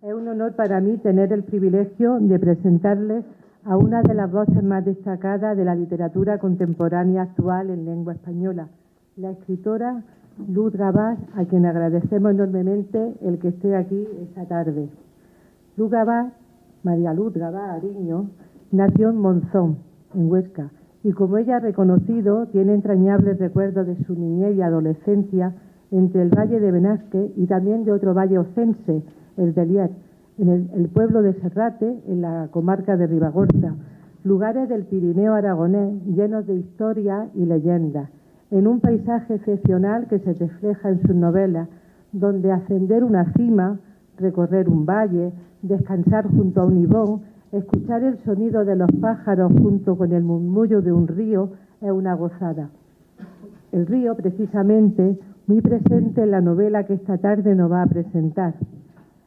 Es un honor para mí tener el privilegio de presentarles a una de las voces más destacadas de la literatura contemporánea actual en lengua española, la escritora Luz Gabás, a quien agradecemos enormemente el que esté aquí esta tarde. Luz Gabás, María Luz Gabás Ariño, nació en Monzón, en Huesca, y como ella ha reconocido, tiene entrañables recuerdos de su niñez y adolescencia entre el valle de Benasque y también de otro valle ocense, el de Lier, en el pueblo de Serrate, en la comarca de Ribagorza, lugares del Pirineo aragonés llenos de historia y leyendas, en un paisaje excepcional que se refleja en sus novelas, donde ascender una cima, recorrer un valle, descansar junto a un ibón, escuchar el sonido de los pájaros junto con el murmullo de un río es una gozada. El río, precisamente, muy presente en la novela que esta tarde nos va a presentar.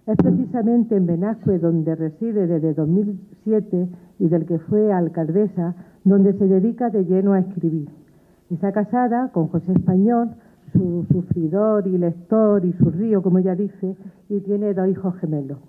Es precisamente en Benasque, donde reside desde 2007 y del que fue alcaldesa, donde se dedica de lleno a escribir. Está casada con José Español, su sufridor y lector y su río, como ella dice, y tiene 2 hijos gemelos.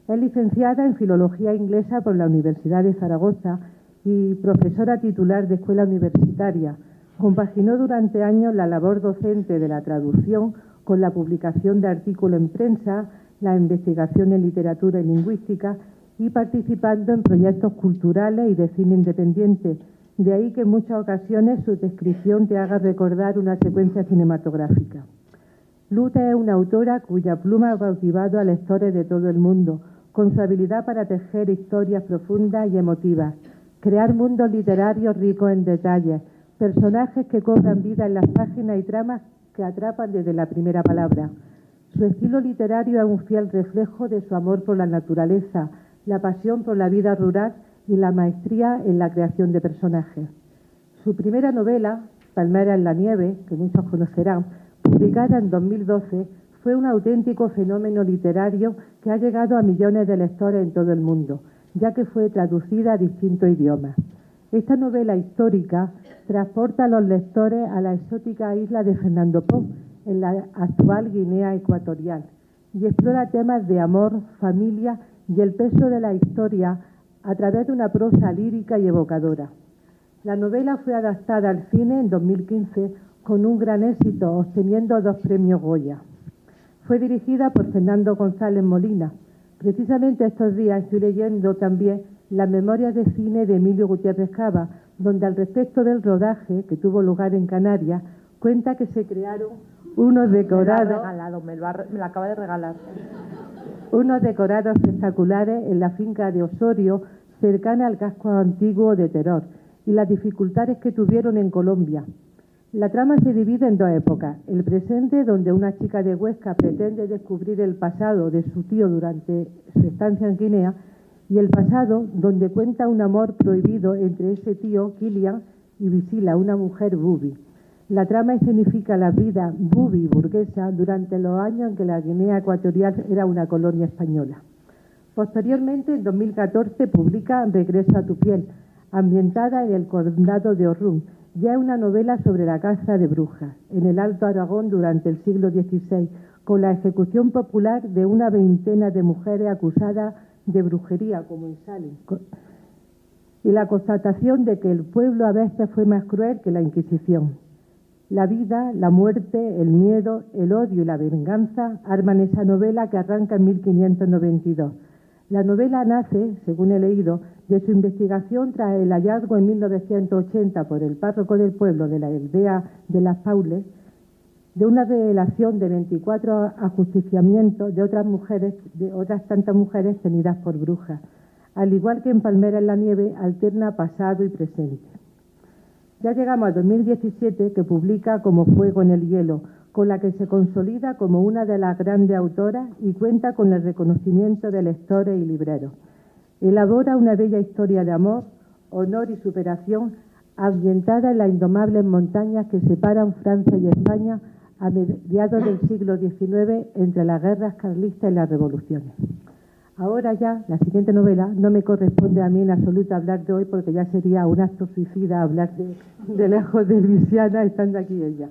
Es licenciada en Filología Inglesa por la Universidad de Zaragoza y profesora titular de escuela universitaria. Compaginó durante años la labor docente de la traducción con la publicación de artículos en prensa, la investigación en literatura y lingüística y participando en proyectos culturales y de cine independiente. De ahí que en muchas ocasiones su descripción te haga recordar una secuencia cinematográfica. Luz es una autora cuya pluma ha cautivado a lectores de todo el mundo, con su habilidad para tejer historias profundas y emotivas, crear mundos literarios ricos en detalles, personajes que cobran vida en las páginas y tramas que atrapan desde la primera palabra. Su estilo literario es un fiel reflejo de su amor por la naturaleza, la pasión por la vida rural y la maestría en la creación de personajes. Su primera novela, Palmeras en la nieve, que muchos conocerán, publicada en 2012, fue un auténtico fenómeno literario que ha llegado a millones de lectores en todo el mundo, ya que fue traducida a distintos idiomas. Esta novela histórica transporta a los lectores a la exótica isla de Fernando Poo, en la actual Guinea Ecuatorial, y explora temas de amor, familia y el peso de la historia a través de una prosa lírica y evocadora. La novela fue adaptada al cine en 2015 con un gran éxito, obteniendo 2 premios Goya. Fue dirigida por Fernando González Molina. Precisamente estos días estoy leyendo también las memorias de cine de Emilio Gutiérrez Cava, donde al respecto del rodaje, que tuvo lugar en Canarias, cuenta que se crearon unos decorados... Me lo acaba de regalar. Unos decorados espectaculares en la finca de Osorio, cercana al casco antiguo de Teror, y las dificultades que tuvieron en Colombia. La trama se divide en 2 épocas: el presente, donde una chica de Huesca pretende descubrir el pasado de su tío durante su estancia en Guinea, y el pasado, donde cuenta un amor prohibido entre ese tío, Kilian, y Visila, una mujer bubi. La trama escenifica la vida bubi burguesa durante los años en que la Guinea Ecuatorial era una colonia española. Posteriormente, en 2014, publica Regreso a tu piel, ambientada en el condado de Orrún. Ya es una novela sobre la caza de brujas en el Alto Aragón durante el siglo XVI, con la ejecución popular de una veintena de mujeres acusadas de brujería, como en Salem, y la constatación de que el pueblo a veces fue más cruel que la Inquisición. La vida, la muerte, el miedo, el odio y la venganza arman esa novela que arranca en 1592. La novela nace, según he leído, de su investigación tras el hallazgo en 1980 por el párroco del pueblo de la aldea de Las Paules de una revelación de 24 ajusticiamientos de otras tantas mujeres tenidas por brujas. Al igual que en Palmeras en la nieve, alterna pasado y presente. Ya llegamos a 2017, que publica Como fuego en el hielo, con la que se consolida como una de las grandes autoras y cuenta con el reconocimiento de lectores y libreros. Elabora una bella historia de amor, honor y superación, ambientada en las indomables montañas que separan Francia y España a mediados del siglo XIX entre las guerras carlistas y las revoluciones. Ahora ya, la siguiente novela, no me corresponde a mí en absoluto hablar de hoy, porque ya sería un acto suicida hablar de lejos de Luisiana estando aquí ella.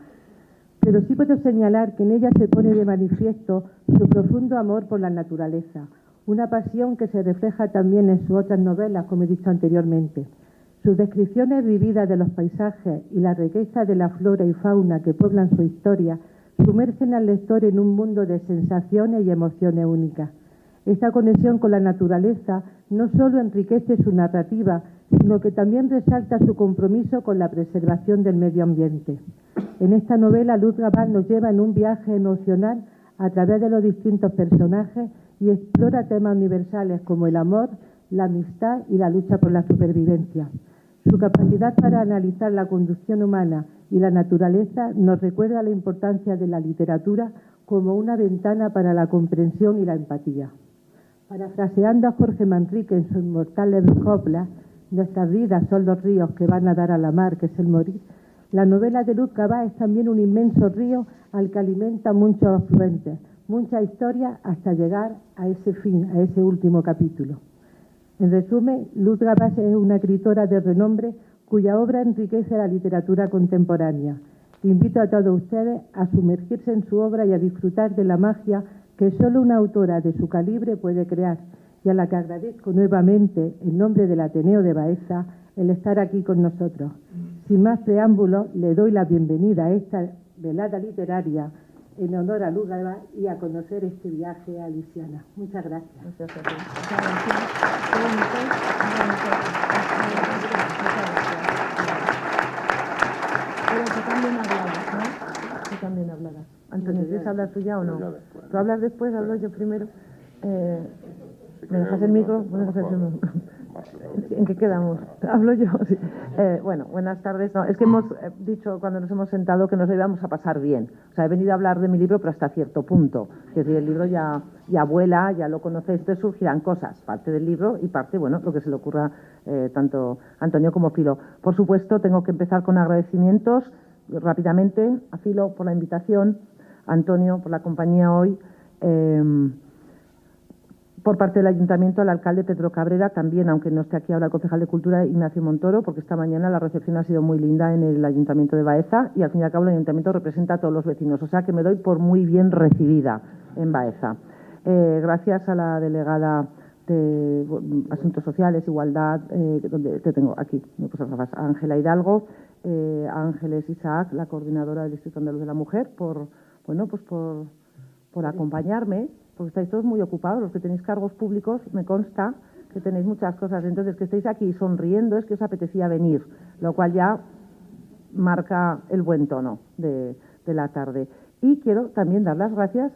Pero sí puedo señalar que en ella se pone de manifiesto su profundo amor por la naturaleza, una pasión que se refleja también en sus otras novelas, como he dicho anteriormente. Sus descripciones vividas de los paisajes y la riqueza de la flora y fauna que pueblan su historia sumergen al lector en un mundo de sensaciones y emociones únicas. Esta conexión con la naturaleza no solo enriquece su narrativa, sino que también resalta su compromiso con la preservación del medio ambiente. En esta novela, Luz Gabal nos lleva en un viaje emocional a través de los distintos personajes y explora temas universales como el amor, la amistad y la lucha por la supervivencia. Su capacidad para analizar la conducción humana y la naturaleza nos recuerda la importancia de la literatura como una ventana para la comprensión y la empatía. Parafraseando a Jorge Manrique en su inmortal copla, nuestras vidas son los ríos que van a dar a la mar, que es el morir. La novela de Luz Gabal es también un inmenso río al que alimenta muchos afluentes, muchas historias hasta llegar a ese fin, a ese último capítulo. En resumen, Luz Gabal es una escritora de renombre cuya obra enriquece la literatura contemporánea. Invito a todos ustedes a sumergirse en su obra y a disfrutar de la magia que solo una autora de su calibre puede crear, y a la que agradezco nuevamente, en nombre del Ateneo de Baeza, el estar aquí con nosotros. Sin más preámbulos, le doy la bienvenida a esta velada literaria en honor a Luz Gabal y a conocer este viaje a Luisiana. Muchas gracias. Muchas gracias. Pero tú también hablarás, ¿no? Tú también hablarás. Antonio, ¿quieres hablar tú ya o no? ¿Tú hablas después? ¿Hablo yo primero? ¿Me dejas el micro? ¿En qué quedamos? ¿Hablo yo? Sí. Bueno, buenas tardes. No, es que hemos dicho cuando nos hemos sentado que nos lo íbamos a pasar bien. O sea, he venido a hablar de mi libro, pero hasta cierto punto. Es decir, el libro ya vuela, ya lo conocéis, entonces surgirán cosas, parte del libro y parte, bueno, lo que se le ocurra tanto a Antonio como a Filo. Por supuesto, tengo que empezar con agradecimientos rápidamente a Filo por la invitación, a Antonio por la compañía hoy. Por parte del Ayuntamiento, al alcalde Pedro Cabrera, también, aunque no esté aquí ahora el concejal de Cultura, Ignacio Montoro, porque esta mañana la recepción ha sido muy linda en el Ayuntamiento de Baeza y, al fin y al cabo, el Ayuntamiento representa a todos los vecinos, o sea que me doy por muy bien recibida en Baeza. Gracias a la delegada de Asuntos Sociales, Igualdad, donde te tengo aquí, a Ángela Hidalgo, a Ángeles Isaac, la coordinadora del Distrito Andaluz de la Mujer, por acompañarme, porque estáis todos muy ocupados, los que tenéis cargos públicos, me consta que tenéis muchas cosas, entonces que estéis aquí sonriendo es que os apetecía venir, lo cual ya marca el buen tono de la tarde. Y quiero también dar las gracias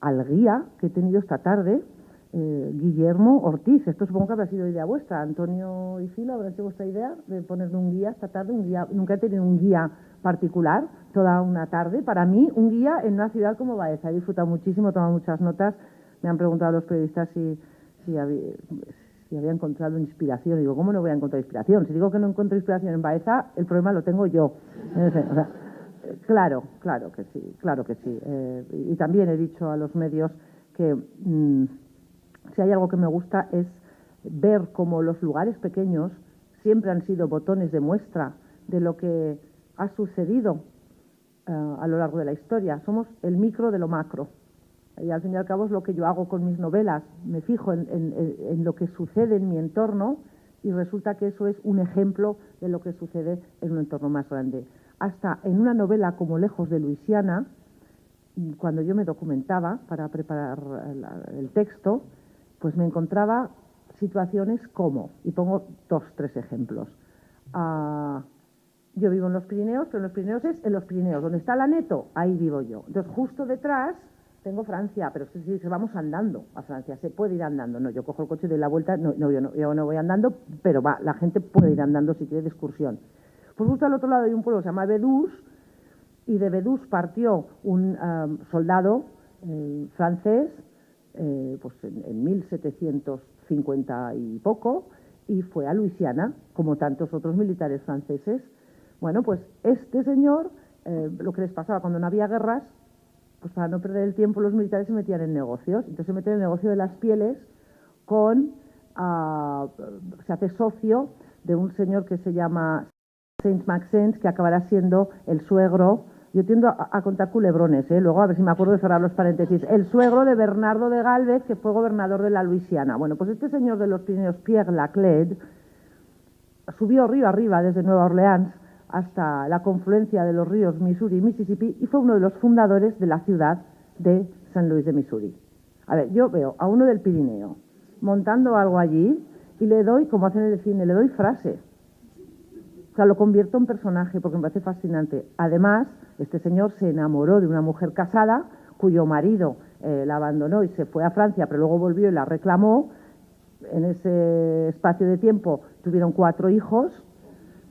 al guía que he tenido esta tarde, Guillermo Ortiz. Esto supongo que habrá sido idea vuestra, Antonio y Filo, habrá sido vuestra idea de ponerme un guía esta tarde, un guía. Nunca he tenido un guía particular toda una tarde. Para mí, un guía en una ciudad como Baeza. He disfrutado muchísimo, he tomado muchas notas. Me han preguntado los periodistas si había encontrado inspiración. Digo, ¿cómo no voy a encontrar inspiración? Si digo que no encuentro inspiración en Baeza, el problema lo tengo yo. O sea, claro que sí, claro que sí. Y también he dicho a los medios que si hay algo que me gusta es ver cómo los lugares pequeños siempre han sido botones de muestra de lo que ha sucedido a lo largo de la historia. Somos el micro de lo macro. Y al fin y al cabo es lo que yo hago con mis novelas. Me fijo en lo que sucede en mi entorno y resulta que eso es un ejemplo de lo que sucede en un entorno más grande. Hasta en una novela como Lejos de Luisiana, cuando yo me documentaba para preparar el texto, pues me encontraba situaciones como, y pongo 2, 3 ejemplos. Yo vivo en los Pirineos, pero en los Pirineos es en los Pirineos. Donde está la Neto, ahí vivo yo. Entonces, justo detrás tengo Francia, pero si vamos andando a Francia, se puede ir andando. No, yo cojo el coche y doy la vuelta, yo no voy andando, pero la gente puede ir andando si quiere de excursión. Pues justo al otro lado hay un pueblo que se llama Bedús, y de Bedús partió un soldado francés, pues en 1750 y poco, y fue a Luisiana, como tantos otros militares franceses. Bueno, pues este señor, lo que les pasaba cuando no había guerras, pues para no perder el tiempo los militares se metían en negocios. Entonces se meten en el negocio de las pieles se hace socio de un señor que se llama Saint-Maxence, que acabará siendo el suegro yo tiendo a contar culebrones, luego a ver si me acuerdo de cerrar los paréntesis. El suegro de Bernardo de Gálvez, que fue gobernador de la Luisiana. Bueno, pues este señor de los Pirineos, Pierre Laclede, subió río arriba desde Nueva Orleans hasta la confluencia de los ríos Missouri y Mississippi y fue uno de los fundadores de la ciudad de San Luis de Missouri. A ver, yo veo a uno del Pirineo montando algo allí y le doy, como hacen en el cine, le doy frase. O sea, lo convierto en personaje porque me parece fascinante. Además, este señor se enamoró de una mujer casada cuyo marido la abandonó y se fue a Francia, pero luego volvió y la reclamó. En ese espacio de tiempo tuvieron 4 hijos.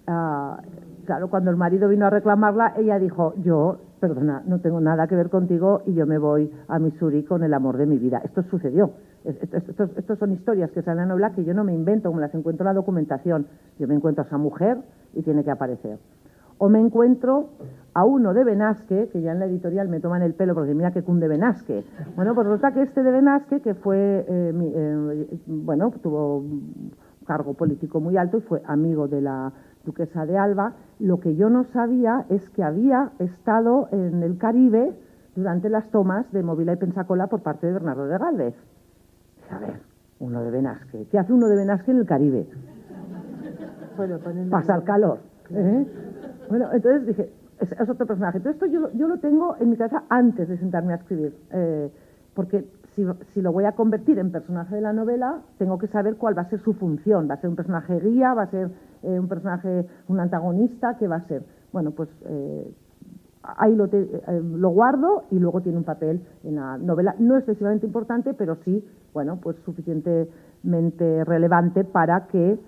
Claro, cuando el marido vino a reclamarla, ella dijo, yo, perdona, no tengo nada que ver contigo y yo me voy a Missouri con el amor de mi vida. Esto sucedió. Estos son historias que salen en la novela que yo no me invento, me las encuentro en la documentación. Yo me encuentro a esa mujer y tiene que aparecer. O me encuentro a uno de Benasque, que ya en la editorial me toman el pelo porque mira que cunde Benasque. Bueno, pues resulta que este de Benasque, que fue, bueno, tuvo un cargo político muy alto y fue amigo de la duquesa de Alba, lo que yo no sabía es que había estado en el Caribe durante las tomas de Movila y Pensacola por parte de Bernardo de Gálvez. A ver, uno de Benasque. ¿Qué hace uno de Benasque en el Caribe? Bueno, pasar calor. Bueno, entonces dije, es otro personaje. Entonces esto yo lo tengo en mi cabeza antes de sentarme a escribir, porque si lo voy a convertir en personaje de la novela, tengo que saber cuál va a ser su función. ¿Va a ser un personaje guía? ¿Va a ser un personaje, un antagonista? ¿Qué va a ser? Bueno, pues ahí lo guardo y luego tiene un papel en la novela, no excesivamente importante, pero sí, bueno, pues suficientemente relevante para que,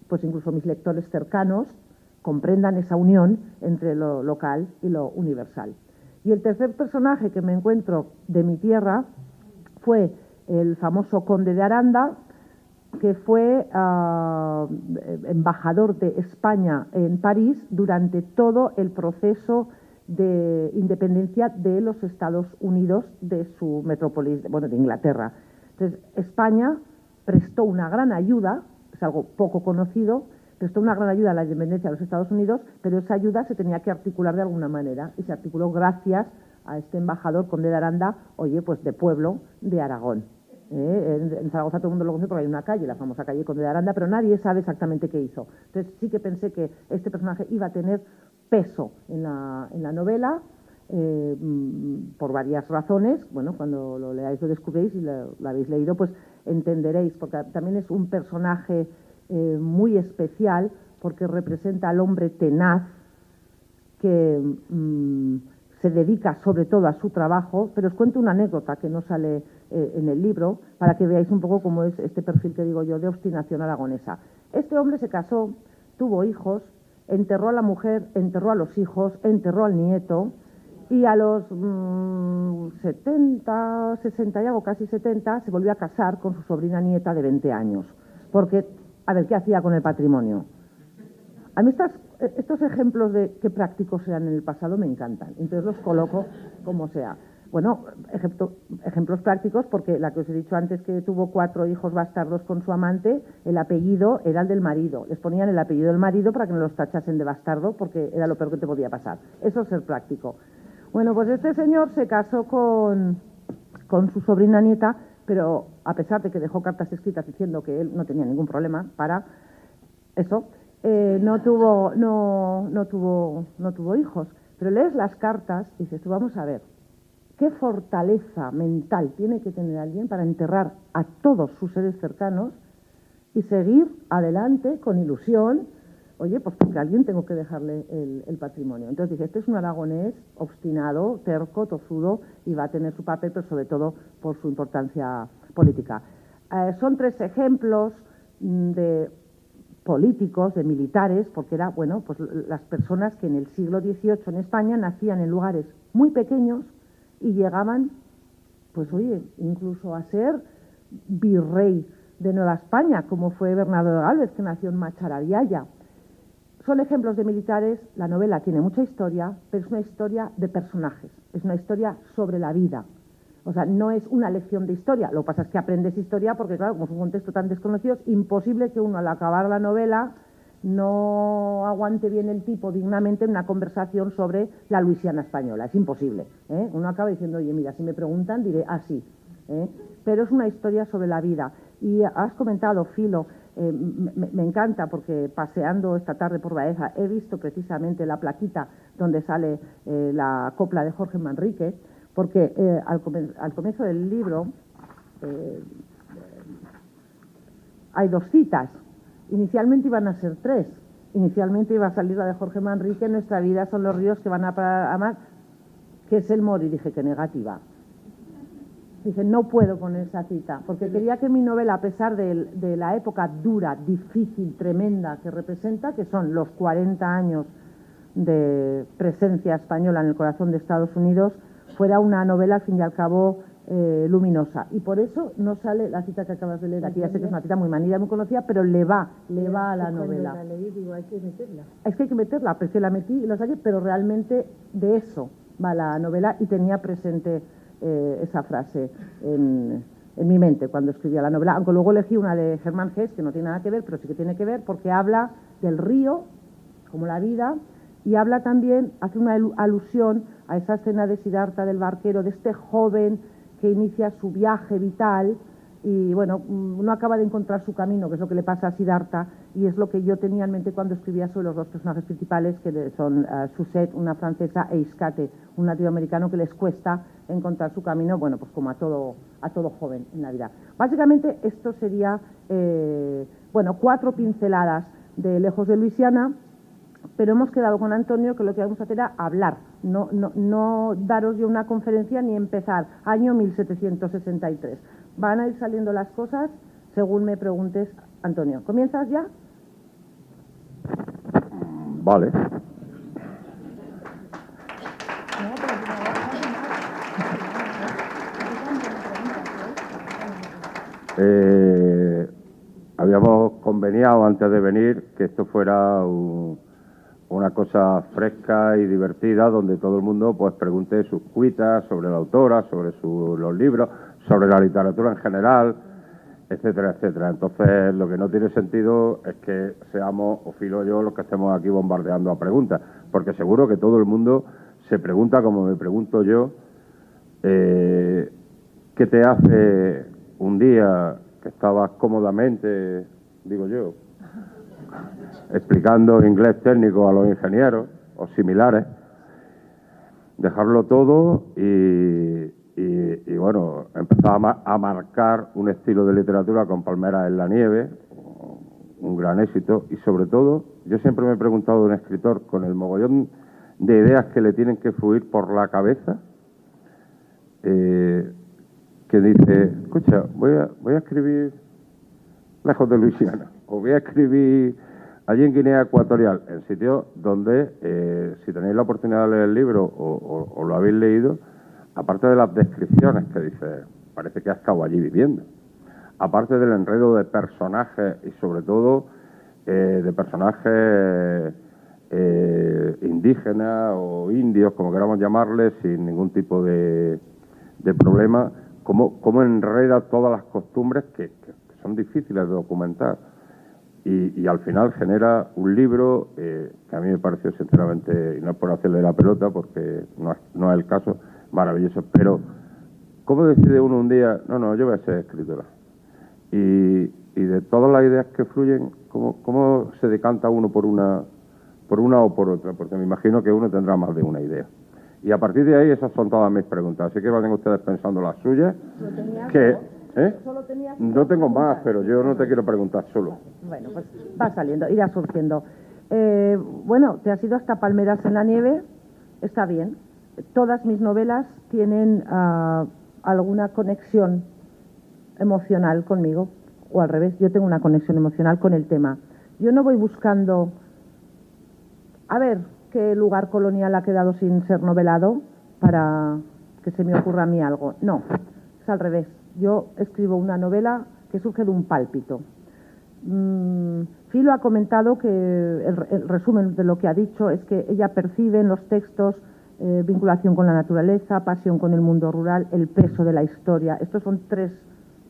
pues incluso mis lectores cercanos comprendan esa unión entre lo local y lo universal. Y el tercer personaje que me encuentro de mi tierra fue el famoso conde de Aranda, que fue embajador de España en París durante todo el proceso de independencia de los Estados Unidos de su metrópolis, bueno, de Inglaterra. Entonces, España prestó una gran ayuda, es algo poco conocido, prestó una gran ayuda a la independencia de los Estados Unidos, pero esa ayuda se tenía que articular de alguna manera y se articuló gracias a este embajador, conde de Aranda, oye, pues de pueblo de Aragón. En Zaragoza todo el mundo lo conoce porque hay una calle, la famosa calle Conde de Aranda, pero nadie sabe exactamente qué hizo. Entonces sí que pensé que este personaje iba a tener peso en la novela, por varias razones. Bueno, cuando lo leáis lo descubréis y lo habéis leído, pues entenderéis, porque también es un personaje muy especial, porque representa al hombre tenaz que se dedica sobre todo a su trabajo, pero os cuento una anécdota que no sale en el libro, para que veáis un poco cómo es este perfil que digo yo de obstinación aragonesa. Este hombre se casó, tuvo hijos, enterró a la mujer, enterró a los hijos, enterró al nieto, y a los 70, 60 y algo, casi 70, se volvió a casar con su sobrina nieta de 20 años. Porque, a ver, ¿qué hacía con el patrimonio? A mí estos ejemplos de qué prácticos eran en el pasado me encantan, entonces los coloco como sea. Bueno, ejemplos prácticos, porque la que os he dicho antes, que tuvo 4 hijos bastardos con su amante, el apellido era el del marido. Les ponían el apellido del marido para que no los tachasen de bastardo, porque era lo peor que te podía pasar. Eso es ser práctico. Bueno, pues este señor se casó con su sobrina nieta, pero a pesar de que dejó cartas escritas diciendo que él no tenía ningún problema para eso, no tuvo hijos. Pero lees las cartas y dices, tú, vamos a ver, ¿qué fortaleza mental tiene que tener alguien para enterrar a todos sus seres cercanos y seguir adelante con ilusión? Oye, pues porque a alguien tengo que dejarle el patrimonio. Entonces dije, este es un aragonés obstinado, terco, tozudo, y va a tener su papel, pero sobre todo por su importancia política. Son 3 ejemplos de políticos, de militares, porque era, bueno, pues las personas que en el siglo XVIII en España nacían en lugares muy pequeños y llegaban, pues oye, incluso a ser virrey de Nueva España, como fue Bernardo de Gálvez, que nació en Macharabiaya. Son ejemplos de militares. La novela tiene mucha historia, pero es una historia de personajes, es una historia sobre la vida. O sea, no es una lección de historia. Lo que pasa es que aprendes historia porque, claro, como es un contexto tan desconocido, es imposible que uno al acabar la novela no aguante bien el tipo dignamente en una conversación sobre la Luisiana española. Es imposible, ¿eh? Uno acaba diciendo, oye, mira, si me preguntan diré así, ¿eh? Pero es una historia sobre la vida. Y has comentado, Filo, me encanta porque paseando esta tarde por Baeza he visto precisamente la plaquita donde sale la copla de Jorge Manrique, porque al comienzo del libro hay 2 citas. Inicialmente iban a ser 3. Inicialmente iba a salir la de Jorge Manrique, nuestra vida son los ríos que van a parar a mar, que es el Mori. Dije, qué negativa. Dije, no puedo poner esa cita, porque quería que mi novela, a pesar de la época dura, difícil, tremenda que representa, que son los 40 años de presencia española en el corazón de Estados Unidos, fuera una novela, al fin y al cabo, luminosa. Y por eso no sale la cita que acabas de leer aquí. Ya sé que es una cita muy manida, muy conocida, pero le va a la novela. Cuando la leí, digo, hay que meterla. Es que hay que meterla, pues que la metí y la saqué, pero realmente de eso va la novela y tenía presente esa frase en mi mente cuando escribía la novela, aunque luego elegí una de Germán Hesse, que no tiene nada que ver, pero sí que tiene que ver, porque habla del río como la vida, y habla también, hace una alusión a esa escena de Siddhartha, del barquero, de este joven que inicia su viaje vital y, bueno, no acaba de encontrar su camino, que es lo que le pasa a Siddhartha, y es lo que yo tenía en mente cuando escribía sobre los 2 personajes principales, que son Suzette, una francesa, e Iscate, un latinoamericano que les cuesta encontrar su camino, bueno, pues como a todo joven en la vida. Básicamente esto sería, 4 pinceladas de Lejos de Luisiana, pero hemos quedado con Antonio que lo que vamos a hacer era hablar, no daros yo una conferencia ni empezar, año 1763. Van a ir saliendo las cosas según me preguntes, Antonio. ¿Comienzas ya? Vale. Habíamos conveniado antes de venir que esto fuera una cosa fresca y divertida, donde todo el mundo pues pregunte sus cuitas sobre la autora, sobre los libros, sobre la literatura en general, etcétera, etcétera. Entonces, lo que no tiene sentido es que seamos, o Filo o yo, los que estemos aquí bombardeando a preguntas, porque seguro que todo el mundo se pregunta, como me pregunto yo, ¿qué te hace un día que estabas cómodamente, digo yo, explicando inglés técnico a los ingenieros o similares, dejarlo todo y bueno, empezar a marcar un estilo de literatura con Palmeras en la nieve, un gran éxito, y sobre todo, yo siempre me he preguntado de un escritor con el mogollón de ideas que le tienen que fluir por la cabeza, que dice, escucha, voy a escribir Lejos de Luisiana, o voy a escribir allí en Guinea Ecuatorial, en sitios donde, si tenéis la oportunidad de leer el libro o lo habéis leído, aparte de las descripciones que dice, parece que has estado allí viviendo, aparte del enredo de personajes y sobre todo de personajes indígenas o indios, como queramos llamarles, sin ningún tipo de problema, cómo enreda todas las costumbres que son difíciles de documentar. Y al final genera un libro que a mí me pareció sinceramente, y no es por hacerle la pelota porque no es el caso, maravilloso, pero ¿cómo decide uno un día, no, yo voy a ser escritora? Y de todas las ideas que fluyen, ¿cómo se decanta uno por una o por otra? Porque me imagino que uno tendrá más de una idea. Y a partir de ahí esas son todas mis preguntas, así que vayan ustedes pensando las suyas, no tengo más, pero yo no te quiero preguntar solo. Bueno, pues va saliendo, irá surgiendo. Bueno, te has ido hasta Palmeras en la nieve, está bien. Todas mis novelas tienen alguna conexión emocional conmigo, o al revés, yo tengo una conexión emocional con el tema. Yo no voy buscando, a ver, qué lugar colonial ha quedado sin ser novelado para que se me ocurra a mí algo. No, es al revés. Yo escribo una novela que surge de un pálpito. Filo ha comentado que el resumen de lo que ha dicho es que ella percibe en los textos vinculación con la naturaleza, pasión con el mundo rural, el peso de la historia. Estos son tres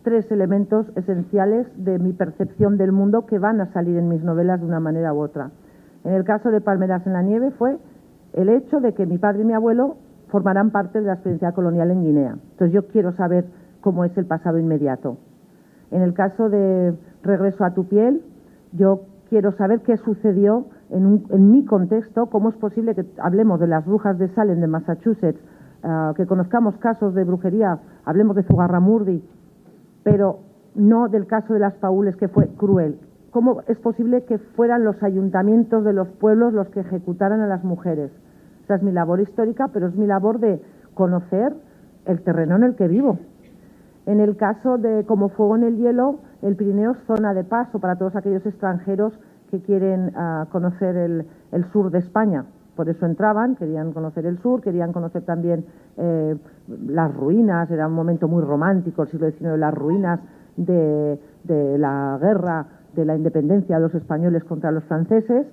3 elementos esenciales de mi percepción del mundo que van a salir en mis novelas de una manera u otra. En el caso de Palmeras en la nieve fue el hecho de que mi padre y mi abuelo formarán parte de la experiencia colonial en Guinea. Entonces yo quiero saber cómo es el pasado inmediato. En el caso de Regreso a tu piel, yo quiero saber qué sucedió en mi contexto, cómo es posible que hablemos de las brujas de Salem de Massachusetts, que conozcamos casos de brujería, hablemos de Zugarramurdi, pero no del caso de las Paules, que fue cruel. ¿Cómo es posible que fueran los ayuntamientos de los pueblos los que ejecutaran a las mujeres? Esa es mi labor histórica, pero es mi labor de conocer el terreno en el que vivo. En el caso de Como fuego en el hielo, el Pirineo es zona de paso para todos aquellos extranjeros que quieren conocer el sur de España. Por eso entraban, querían conocer el sur, querían conocer también las ruinas, era un momento muy romántico, el siglo XIX, las ruinas de la guerra de la independencia de los españoles contra los franceses.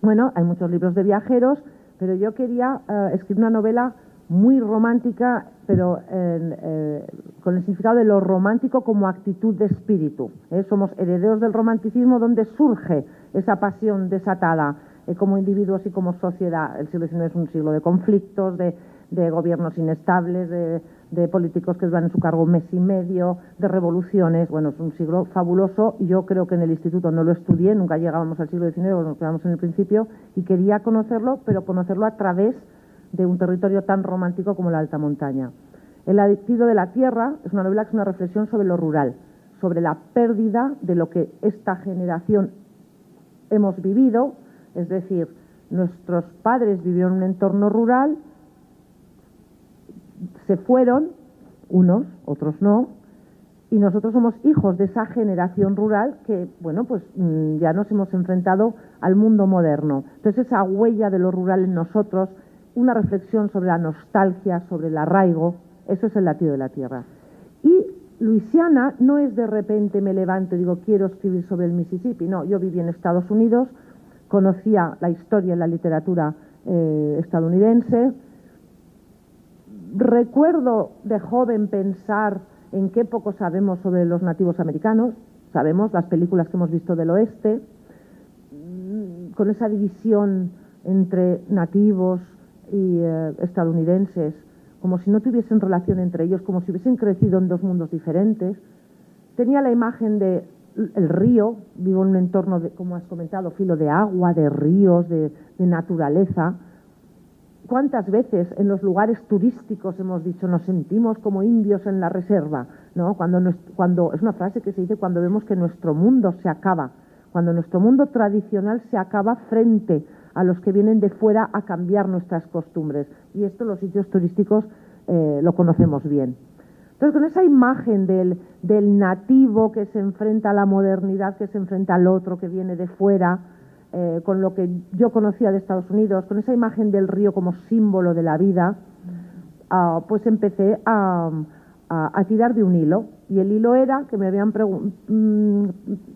Bueno, hay muchos libros de viajeros, pero yo quería escribir una novela muy romántica, pero con el significado de lo romántico como actitud de espíritu. Somos herederos del romanticismo, donde surge esa pasión desatada como individuos y como sociedad. El siglo XIX es un siglo de conflictos, de gobiernos inestables, de políticos que duran en su cargo un mes y medio, de revoluciones. Bueno, es un siglo fabuloso. Yo creo que en el instituto no lo estudié, nunca llegábamos al siglo XIX, nos quedamos en el principio, y quería conocerlo, pero conocerlo a través de un territorio tan romántico como la alta montaña. El latido de la tierra es una novela que es una reflexión sobre lo rural, sobre la pérdida de lo que esta generación hemos vivido, es decir, nuestros padres vivieron en un entorno rural, se fueron, unos, otros no, y nosotros somos hijos de esa generación rural que, bueno, pues ya nos hemos enfrentado al mundo moderno. Entonces esa huella de lo rural en nosotros, una reflexión sobre la nostalgia, sobre el arraigo, eso es el latido de la tierra. Y Luisiana no es de repente me levanto y digo quiero escribir sobre el Mississippi, no, yo viví en Estados Unidos, conocía la historia y la literatura estadounidense. Recuerdo de joven pensar en qué poco sabemos sobre los nativos americanos, sabemos las películas que hemos visto del oeste, con esa división entre nativos y estadounidenses, como si no tuviesen relación entre ellos, como si hubiesen crecido en dos mundos diferentes. Tenía la imagen de el río, vivo en un entorno, como has comentado, filo de agua, de ríos, de naturaleza. ¿Cuántas veces en los lugares turísticos hemos dicho nos sentimos como indios en la reserva? ¿No? Cuando es una frase que se dice cuando vemos que nuestro mundo se acaba, cuando nuestro mundo tradicional se acaba frente a los que vienen de fuera a cambiar nuestras costumbres. Y esto los sitios turísticos lo conocemos bien. Entonces, con esa imagen del nativo que se enfrenta a la modernidad, que se enfrenta al otro que viene de fuera, con lo que yo conocía de Estados Unidos, con esa imagen del río como símbolo de la vida, pues empecé a tirar de un hilo. Y el hilo era que me habían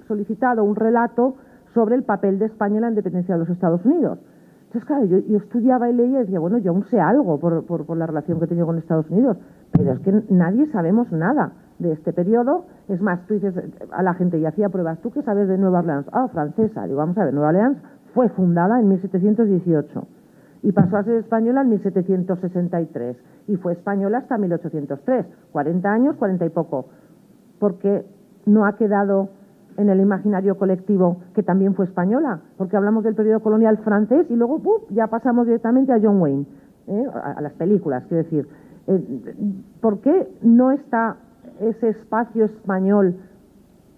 solicitado un relato sobre el papel de España en la independencia de los Estados Unidos. Entonces, claro, yo estudiaba y leía y decía, bueno, yo aún sé algo por la relación que he tenido con Estados Unidos, pero es que nadie sabemos nada de este periodo. Es más, tú dices a la gente, y hacía pruebas, ¿tú qué sabes de Nueva Orleans? Francesa. Digo, vamos a ver, Nueva Orleans fue fundada en 1718 y pasó a ser española en 1763 y fue española hasta 1803, 40 años, 40 y poco, porque no ha quedado en el imaginario colectivo que también fue española, porque hablamos del periodo colonial francés y luego ya pasamos directamente a John Wayne, a las películas, quiero decir. ¿Por qué no está ese espacio español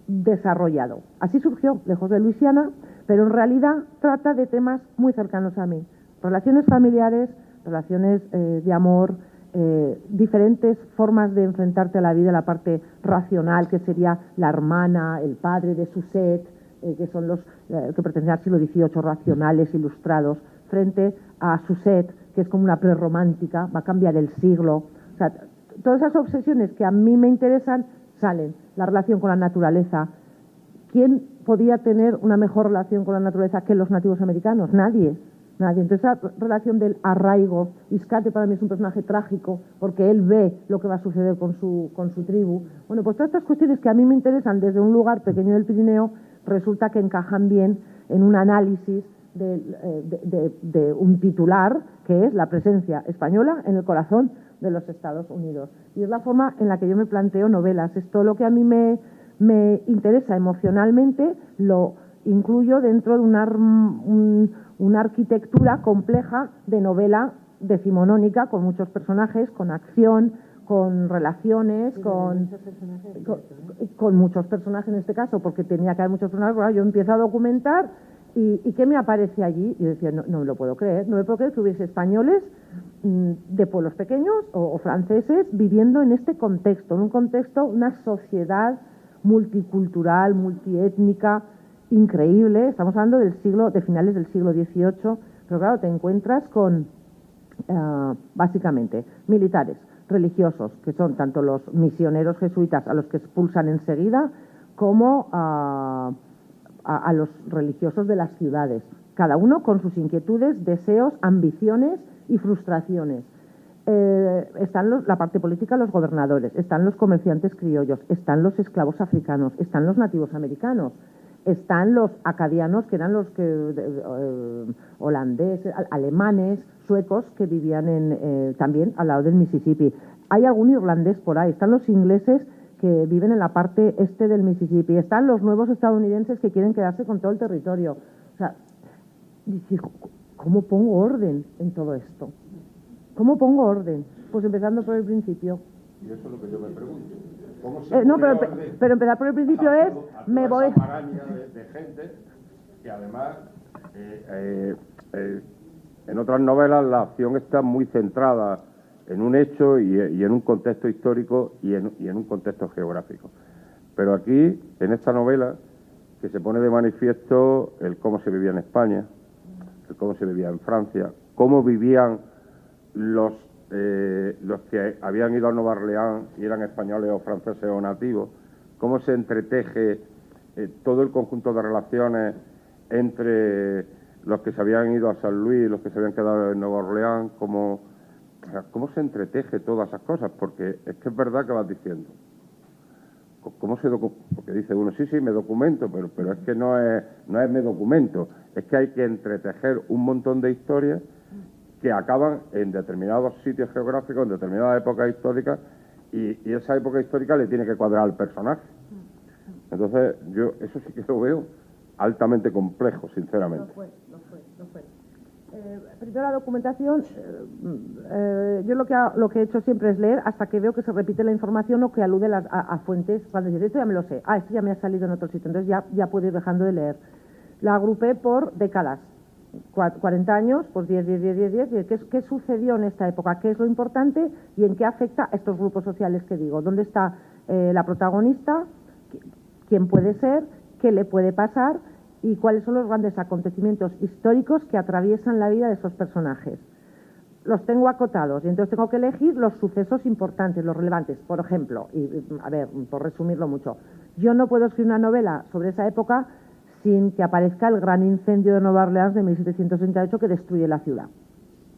desarrollado? Así surgió, lejos de Luisiana, pero en realidad trata de temas muy cercanos a mí. Relaciones familiares, relaciones de amor, diferentes formas de enfrentarte a la vida, la parte racional, que sería la hermana, el padre de Suzette, que son los que pertenecen al siglo XVIII, racionales, ilustrados, frente a Suzette, que es como una prerromántica, va a cambiar el siglo. O sea, todas esas obsesiones que a mí me interesan salen. La relación con la naturaleza. ¿Quién podía tener una mejor relación con la naturaleza que los nativos americanos? Nadie. nadie. Entonces, esa relación del arraigo, Iscate para mí es un personaje trágico, porque él ve lo que va a suceder con su tribu. Bueno, pues todas estas cuestiones que a mí me interesan desde un lugar pequeño del Pirineo, resulta que encajan bien en un análisis de un titular, que es la presencia española en el corazón de los Estados Unidos. Y es la forma en la que yo me planteo novelas. Es todo lo que a mí me interesa emocionalmente, lo incluyo dentro de una arquitectura compleja de novela decimonónica, con muchos personajes, con acción, con relaciones, con muchos personajes en este caso, porque tenía que haber muchos personajes. Bueno, yo empiezo a documentar y ¿qué me aparece allí? Y yo decía, no me lo puedo creer, no me puedo creer que hubiese españoles de pueblos pequeños o franceses viviendo en este contexto, en un contexto, una sociedad multicultural, multiétnica, increíble. Estamos hablando de finales del siglo XVIII, pero claro, te encuentras con básicamente militares, religiosos, que son tanto los misioneros jesuitas a los que expulsan enseguida, como a los religiosos de las ciudades, cada uno con sus inquietudes, deseos, ambiciones y frustraciones. Están la parte política, los gobernadores, están los comerciantes criollos, están los esclavos africanos, están los nativos americanos, están los acadianos, que eran los holandeses, alemanes, suecos, que vivían también al lado del Mississippi. Hay algún irlandés por ahí, están los ingleses que viven en la parte este del Mississippi, están los nuevos estadounidenses que quieren quedarse con todo el territorio. O sea, ¿cómo pongo orden en todo esto? ¿Cómo pongo orden? Pues empezando por el principio. Y eso es lo que yo me pregunto. No, pero empezar por el principio es, me voy... Esa maraña de gente que además, en otras novelas la acción está muy centrada en un hecho y en un contexto histórico y en un contexto geográfico. Pero aquí, en esta novela, que se pone de manifiesto el cómo se vivía en España, el cómo se vivía en Francia, cómo vivían los que habían ido a Nueva Orleans y eran españoles o franceses o nativos, cómo se entreteje todo el conjunto de relaciones entre los que se habían ido a San Luis y los que se habían quedado en Nueva Orleans, cómo se entreteje todas esas cosas, porque es que es verdad que vas diciendo, porque dice uno, sí, me documento, pero es que no es me documento, es que hay que entretejer un montón de historias que acaban en determinados sitios geográficos, en determinadas épocas históricas, y esa época histórica le tiene que cuadrar al personaje. Entonces, yo eso sí que lo veo altamente complejo, sinceramente. Lo fue. Primero la documentación, yo lo que he hecho siempre es leer hasta que veo que se repite la información o que alude a fuentes. Cuando dices, esto ya me lo sé, esto ya me ha salido en otro sitio, entonces ya puedo ir dejando de leer. La agrupé por décadas. 40 años, pues 10. ¿Qué sucedió en esta época? ¿Qué es lo importante? ¿Y en qué afecta a estos grupos sociales que digo? ¿Dónde está la protagonista? ¿Quién puede ser? ¿Qué le puede pasar? ¿Y cuáles son los grandes acontecimientos históricos que atraviesan la vida de esos personajes? Los tengo acotados y entonces tengo que elegir los sucesos importantes, los relevantes. Por ejemplo, por resumirlo mucho, yo no puedo escribir una novela sobre esa época sin que aparezca el gran incendio de Nueva Orleans de 1768 que destruye la ciudad.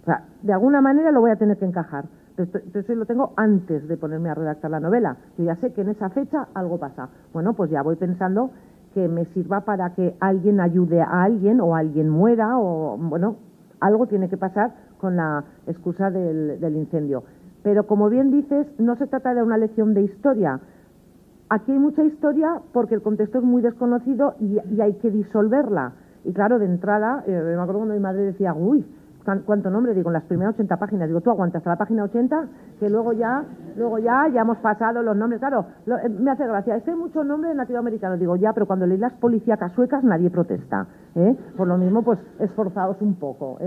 O sea, de alguna manera lo voy a tener que encajar. Entonces lo tengo antes de ponerme a redactar la novela. Yo ya sé que en esa fecha algo pasa. Bueno, pues ya voy pensando que me sirva para que alguien ayude a alguien o alguien muera o, bueno, algo tiene que pasar con la excusa del incendio. Pero como bien dices, no se trata de una lección de historia. Aquí hay mucha historia porque el contexto es muy desconocido y hay que disolverla. Y claro, de entrada, me acuerdo cuando mi madre decía, uy, ¿cuánto nombre? Digo, en las primeras 80 páginas. Digo, tú aguantas hasta la página 80, que luego ya hemos pasado los nombres. Claro, me hace gracia. Es que hay muchos nombres nativoamericanos. Digo, ya, pero cuando leí las policíacas suecas nadie protesta. Por lo mismo, pues, esforzaos un poco.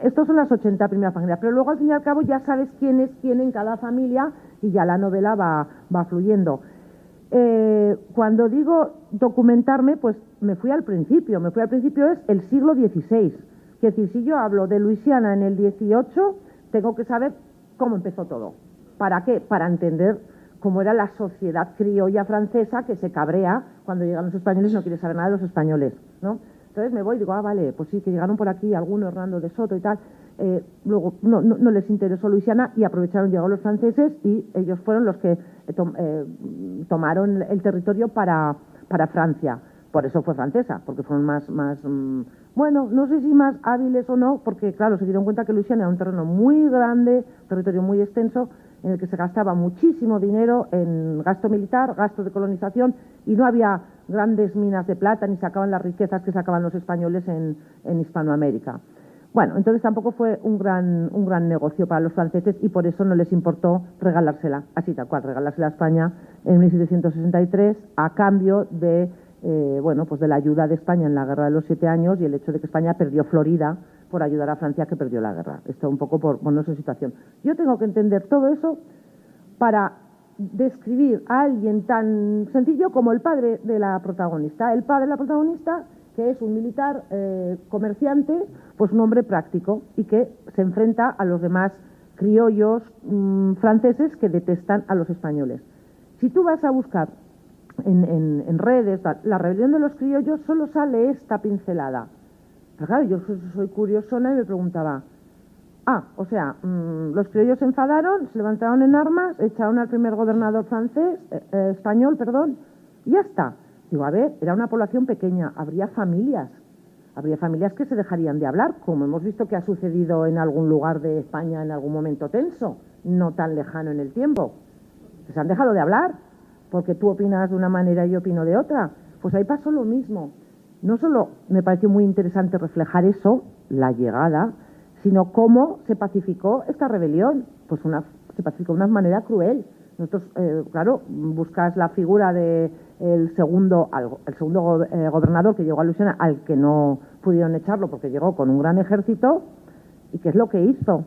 Estos son las 80 primeras páginas. Pero luego, al fin y al cabo, ya sabes quién es quién en cada familia y ya la novela va fluyendo. Cuando digo documentarme, pues me fui al principio. Es el siglo XVI. Es decir, si yo hablo de Luisiana en el 18, tengo que saber cómo empezó todo. ¿Para qué? Para entender cómo era la sociedad criolla francesa que se cabrea cuando llegan los españoles y no quiere saber nada de los españoles, ¿no? Entonces me voy y digo, vale, pues sí, que llegaron por aquí algunos, Hernando de Soto y tal. Luego no les interesó Luisiana y aprovecharon, llegaron los franceses y ellos fueron los que tomaron el territorio para Francia. Por eso fue francesa, porque fueron bueno, no sé si más hábiles o no, porque claro, se dieron cuenta que Luisiana era un terreno muy grande, territorio muy extenso, en el que se gastaba muchísimo dinero en gasto militar, gasto de colonización, y no había grandes minas de plata ni sacaban las riquezas que sacaban los españoles en Hispanoamérica. Bueno, entonces tampoco fue un gran negocio para los franceses y por eso no les importó regalársela, así tal cual, regalársela a España en 1763 a cambio de, pues de la ayuda de España en la Guerra de los 7 Años y el hecho de que España perdió Florida por ayudar a Francia que perdió la guerra. Esto un poco por ponerse en situación. Yo tengo que entender todo eso para describir a alguien tan sencillo como el padre de la protagonista. El padre de la protagonista, que es un militar comerciante, pues un hombre práctico y que se enfrenta a los demás criollos franceses que detestan a los españoles. Si tú vas a buscar en redes la rebelión de los criollos, solo sale esta pincelada. Pero claro, yo soy curiosona y me preguntaba, o sea, los criollos se enfadaron, se levantaron en armas, echaron al primer gobernador español, y ya está. Digo, a ver, era una población pequeña, habría familias que se dejarían de hablar, como hemos visto que ha sucedido en algún lugar de España en algún momento tenso, no tan lejano en el tiempo. Se han dejado de hablar, porque tú opinas de una manera y yo opino de otra. Pues ahí pasó lo mismo. No solo me pareció muy interesante reflejar eso, la llegada, sino cómo se pacificó esta rebelión. Pues se pacificó de una manera cruel. Nosotros, claro, buscas la figura de el segundo gobernador que llegó a Luisiana, al que no pudieron echarlo porque llegó con un gran ejército, y qué es lo que hizo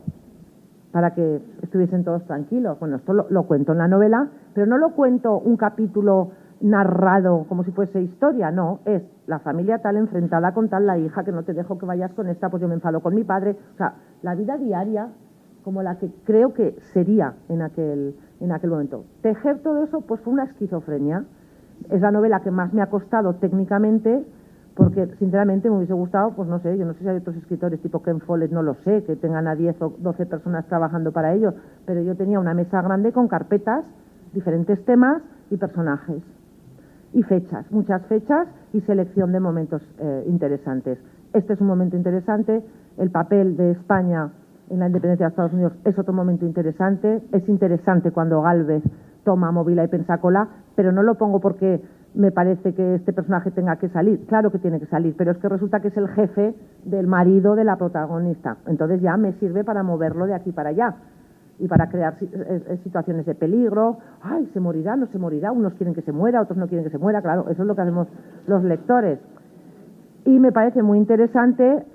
para que estuviesen todos tranquilos. Bueno, esto lo cuento en la novela, pero no lo cuento un capítulo narrado como si fuese historia, no, es la familia tal enfrentada con tal, la hija que no te dejo que vayas con esta, pues yo me enfado con mi padre, o sea, la vida diaria como la que creo que sería en aquel momento. Tejer todo eso pues fue una esquizofrenia. Es la novela que más me ha costado técnicamente, porque sinceramente me hubiese gustado, pues no sé, yo no sé si hay otros escritores tipo Ken Follett, no lo sé, que tengan a 10 o 12 personas trabajando para ello, pero yo tenía una mesa grande con carpetas, diferentes temas y personajes. Y fechas, muchas fechas y selección de momentos interesantes. Este es un momento interesante, el papel de España en la independencia de Estados Unidos es otro momento interesante. Es interesante cuando Gálvez toma Movila y Pensacola, pero no lo pongo porque me parece que este personaje tenga que salir. Claro que tiene que salir, pero es que resulta que es el jefe del marido de la protagonista. Entonces ya me sirve para moverlo de aquí para allá y para crear situaciones de peligro. Ay, ¿se morirá? ¿No se morirá? Unos quieren que se muera, otros no quieren que se muera. Claro, eso es lo que hacemos los lectores. Y me parece muy interesante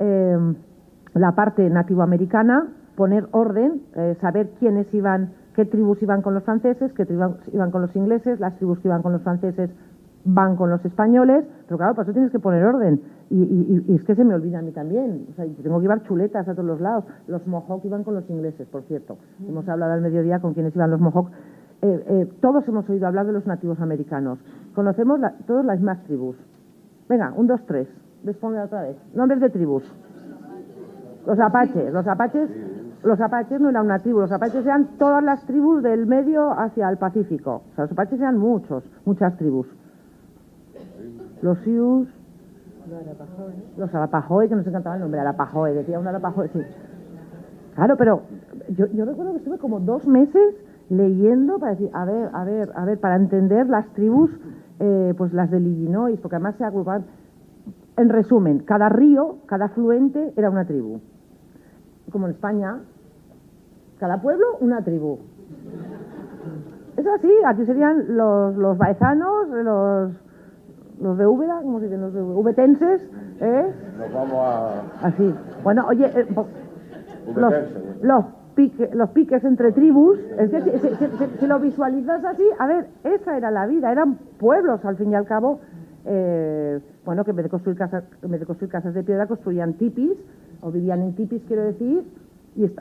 la parte nativoamericana, poner orden, saber quiénes iban, qué tribus iban con los franceses, qué tribus iban con los ingleses, las tribus que iban con los franceses van con los españoles, pero claro, para eso tienes que poner orden. Y es que se me olvida a mí también, o sea, tengo que llevar chuletas a todos los lados. Los Mohawk iban con los ingleses, por cierto. Hemos hablado al mediodía con quiénes iban los Mohawk. Todos hemos oído hablar de los nativos americanos. Conocemos todas las más tribus. Venga, 1, 2, 3. Responde otra vez. Nombres de tribus. Los apaches no eran una tribu, los apaches eran todas las tribus del medio hacia el Pacífico. O sea, los apaches eran muchas tribus. Los Sioux, los Arapahoe, que nos encantaba el nombre, Arapahoe, decía un Arapahoe, sí. Claro, pero yo recuerdo que estuve como 2 meses leyendo para decir, a ver, para entender las tribus, pues las del Illinois, porque además se agrupaban. En resumen, cada río, cada afluente era una tribu. Como en España, cada pueblo, una tribu. Es así, aquí serían los baezanos, los de Úbeda, ¿cómo se dicen? Los de ubetenses, Nos vamos a... Así. Bueno, oye, los piques entre tribus, es que si lo visualizas así, a ver, esa era la vida, eran pueblos al fin y al cabo. Bueno, que en vez de construir casas de piedra construían tipis, o vivían en tipis, quiero decir,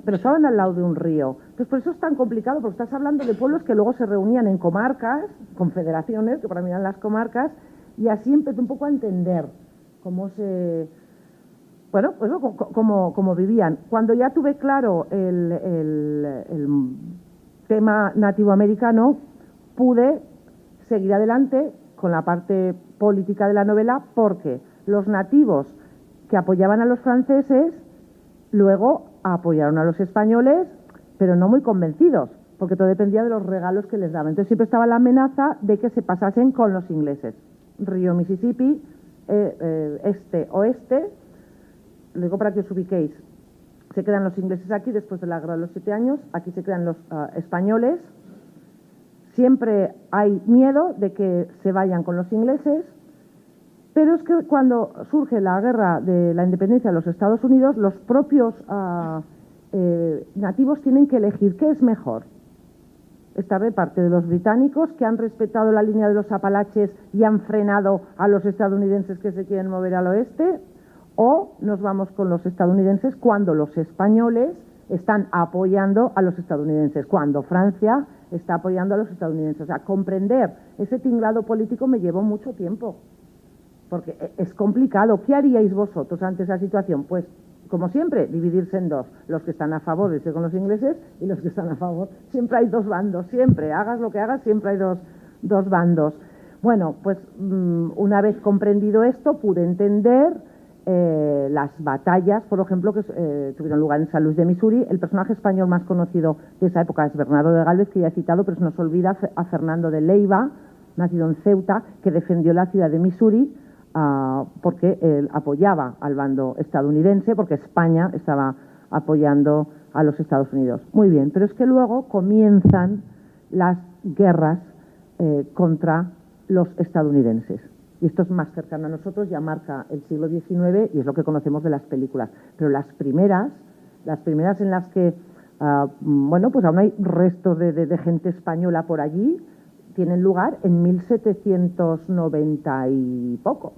pero estaban al lado de un río. Entonces, por eso es tan complicado, porque estás hablando de pueblos que luego se reunían en comarcas, confederaciones, que para mí eran las comarcas, y así empezó un poco a entender cómo se... Bueno, pues como vivían. Cuando ya tuve claro el tema nativoamericano, pude seguir adelante con la parte política de la novela, porque los nativos que apoyaban a los franceses luego apoyaron a los españoles, pero no muy convencidos, porque todo dependía de los regalos que les daban. Entonces siempre estaba la amenaza de que se pasasen con los ingleses. Río Mississippi, oeste, lo digo para que os ubiquéis. Se quedan los ingleses aquí después de la Guerra de los 7 años, aquí se quedan los españoles. Siempre hay miedo de que se vayan con los ingleses, pero es que cuando surge la guerra de la independencia de los Estados Unidos, los propios nativos tienen que elegir qué es mejor. Estar de parte de los británicos, que han respetado la línea de los Apalaches y han frenado a los estadounidenses que se quieren mover al oeste, o nos vamos con los estadounidenses cuando los españoles están apoyando a los estadounidenses, cuando Francia está apoyando a los estadounidenses. O sea, comprender ese tinglado político me llevó mucho tiempo, porque es complicado. ¿Qué haríais vosotros ante esa situación? Pues, como siempre, dividirse en dos: los que están a favor de irse con los ingleses y los que están a favor. Siempre hay dos bandos, siempre, hagas lo que hagas, siempre hay dos bandos. Bueno, pues una vez comprendido esto, pude entender las batallas, por ejemplo, que tuvieron lugar en San Luis de Missouri. El personaje español más conocido de esa época es Bernardo de Gálvez, que ya he citado, pero se nos olvida a Fernando de Leiva, nacido en Ceuta, que defendió la ciudad de Missouri porque él apoyaba al bando estadounidense, porque España estaba apoyando a los Estados Unidos. Muy bien, pero es que luego comienzan las guerras contra los estadounidenses. Y esto es más cercano a nosotros, ya marca el siglo XIX y es lo que conocemos de las películas. Pero las primeras en las que, bueno, pues aún hay restos de gente española por allí, tienen lugar en 1790 y poco.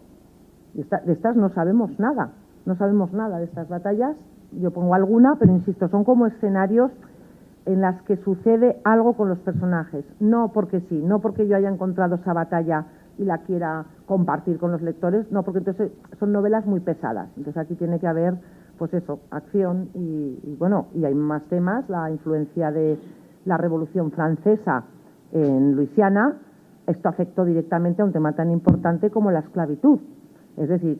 De estas no sabemos nada de estas batallas. Yo pongo alguna, pero insisto, son como escenarios en las que sucede algo con los personajes. No porque sí, no porque yo haya encontrado esa batalla y la quiera compartir con los lectores, no, porque entonces son novelas muy pesadas. Entonces aquí tiene que haber, pues eso, acción y bueno, y hay más temas, la influencia de la Revolución Francesa en Luisiana. Esto afectó directamente a un tema tan importante como la esclavitud. Es decir,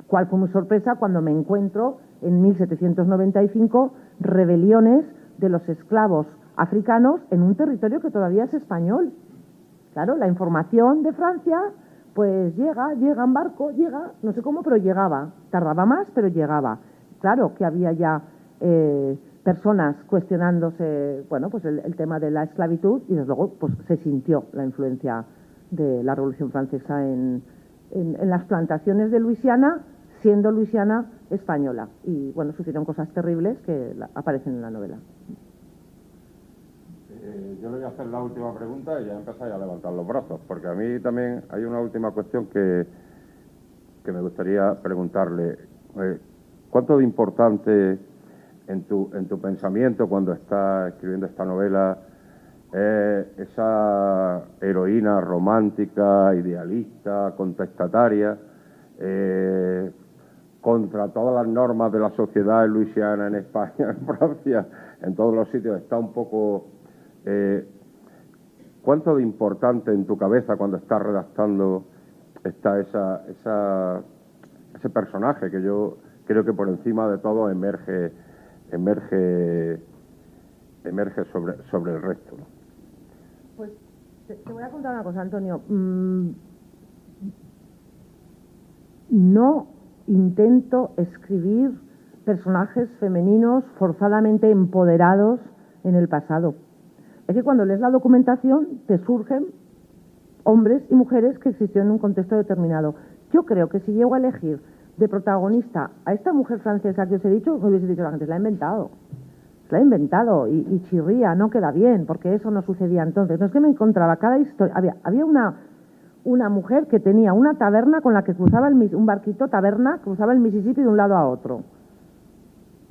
¿cuál fue mi sorpresa cuando me encuentro en 1795 rebeliones de los esclavos africanos en un territorio que todavía es español? Claro, la información de Francia, pues llega en barco, no sé cómo, pero llegaba. Tardaba más, pero llegaba. Claro que había ya personas cuestionándose, bueno, pues el tema de la esclavitud, y desde luego pues se sintió la influencia de la Revolución Francesa en las plantaciones de Luisiana, siendo Luisiana española. Y bueno, sucedieron cosas terribles que aparecen en la novela. Yo le voy a hacer la última pregunta y ya empezáis a levantar los brazos, porque a mí también hay una última cuestión que me gustaría preguntarle. ¿Cuánto de importante en tu pensamiento cuando estás escribiendo esta novela esa heroína romántica, idealista, contestataria, contra todas las normas de la sociedad en Luisiana, en España, en Francia, en todos los sitios, está un poco... ¿Cuánto de importante en tu cabeza cuando estás redactando está ese personaje que yo creo que por encima de todo emerge sobre el resto, ¿no? Pues te voy a contar una cosa, Antonio. No intento escribir personajes femeninos forzadamente empoderados en el pasado. Es que cuando lees la documentación te surgen hombres y mujeres que existieron en un contexto determinado. Yo creo que si llego a elegir de protagonista a esta mujer francesa que os he dicho, me hubiese dicho la gente, se la ha inventado y chirría, no queda bien, porque eso no sucedía entonces. No es que me encontraba cada historia, había una mujer que tenía una taberna con la que cruzaba un barquito taberna, cruzaba el Mississippi de un lado a otro.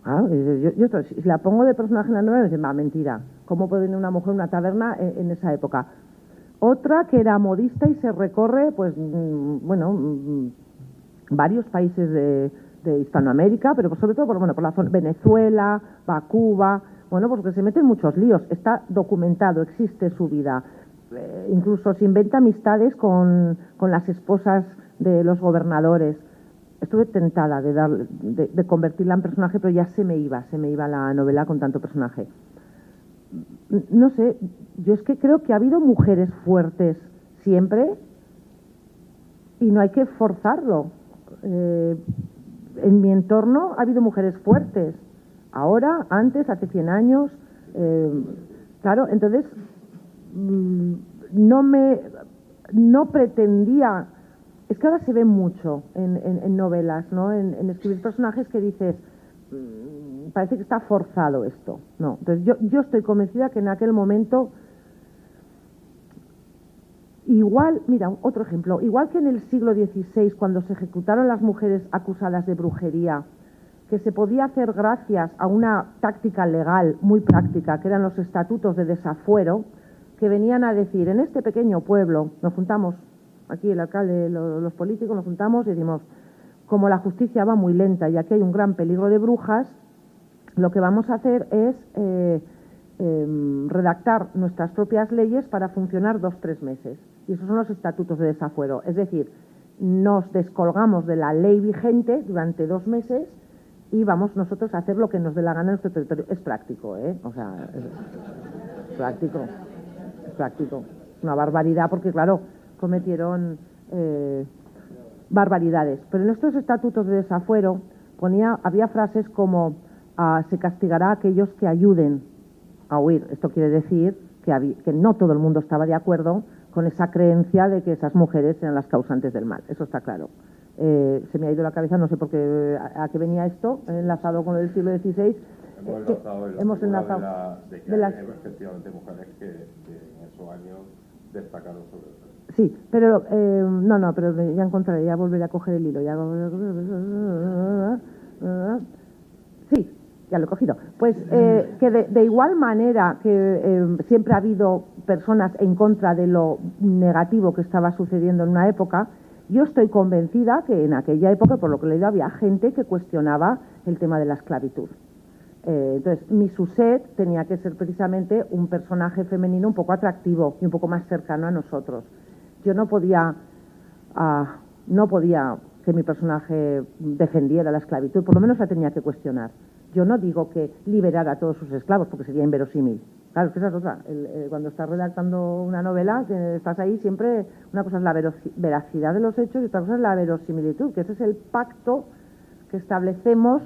Yo si la pongo de personaje en la novela, me dicen, mentira, ¿cómo puede tener una mujer una taberna en esa época? Otra que era modista y se recorre, pues, bueno, varios países de Hispanoamérica, pero sobre todo por la zona Venezuela, va Cuba, porque se meten muchos líos. Está documentado, existe su vida. Incluso se inventa amistades con las esposas de los gobernadores. Estuve tentada de convertirla en personaje, pero ya se me iba la novela con tanto personaje. No sé, yo es que creo que ha habido mujeres fuertes siempre y no hay que forzarlo. En mi entorno ha habido mujeres fuertes. Ahora, antes, hace 100 años. Claro, entonces no pretendía. Es que ahora se ve mucho en novelas, ¿no? En escribir personajes que dices, parece que está forzado esto. No, entonces yo estoy convencida que en aquel momento, igual, mira, otro ejemplo, igual que en el siglo XVI, cuando se ejecutaron las mujeres acusadas de brujería, que se podía hacer gracias a una táctica legal muy práctica, que eran los estatutos de desafuero, que venían a decir, en este pequeño pueblo, nos juntamos, aquí el alcalde, los políticos, nos juntamos y decimos, como la justicia va muy lenta y aquí hay un gran peligro de brujas, lo que vamos a hacer es redactar nuestras propias leyes para funcionar 2-3 meses. Y esos son los estatutos de desafuero. Es decir, nos descolgamos de la ley vigente durante 2 meses y vamos nosotros a hacer lo que nos dé la gana en nuestro territorio. Es práctico, O sea, es práctico. Es práctico. Una barbaridad porque, claro, cometieron barbaridades. Pero en estos estatutos de desafuero había frases como se castigará a aquellos que ayuden a huir. Esto quiere decir que no todo el mundo estaba de acuerdo con esa creencia de que esas mujeres eran las causantes del mal. Eso está claro. Se me ha ido la cabeza, no sé por qué, a qué venía esto, enlazado con el siglo XVI. Hemos enlazado de las efectivamente mujeres que en esos años destacaron sobre todo. Sí, pero pero ya encontraré, ya volveré a coger el hilo. Sí, ya lo he cogido. Pues que de igual manera que siempre ha habido personas en contra de lo negativo que estaba sucediendo en una época, yo estoy convencida que en aquella época, por lo que he leído, había gente que cuestionaba el tema de la esclavitud. Entonces, Misusset tenía que ser precisamente un personaje femenino un poco atractivo y un poco más cercano a nosotros. Yo no podía que mi personaje defendiera la esclavitud, por lo menos la tenía que cuestionar. Yo no digo que liberara a todos sus esclavos, porque sería inverosímil. Claro, es que esa es otra. Cuando estás redactando una novela, que estás ahí siempre, una cosa es la veracidad de los hechos y otra cosa es la verosimilitud, que ese es el pacto que establecemos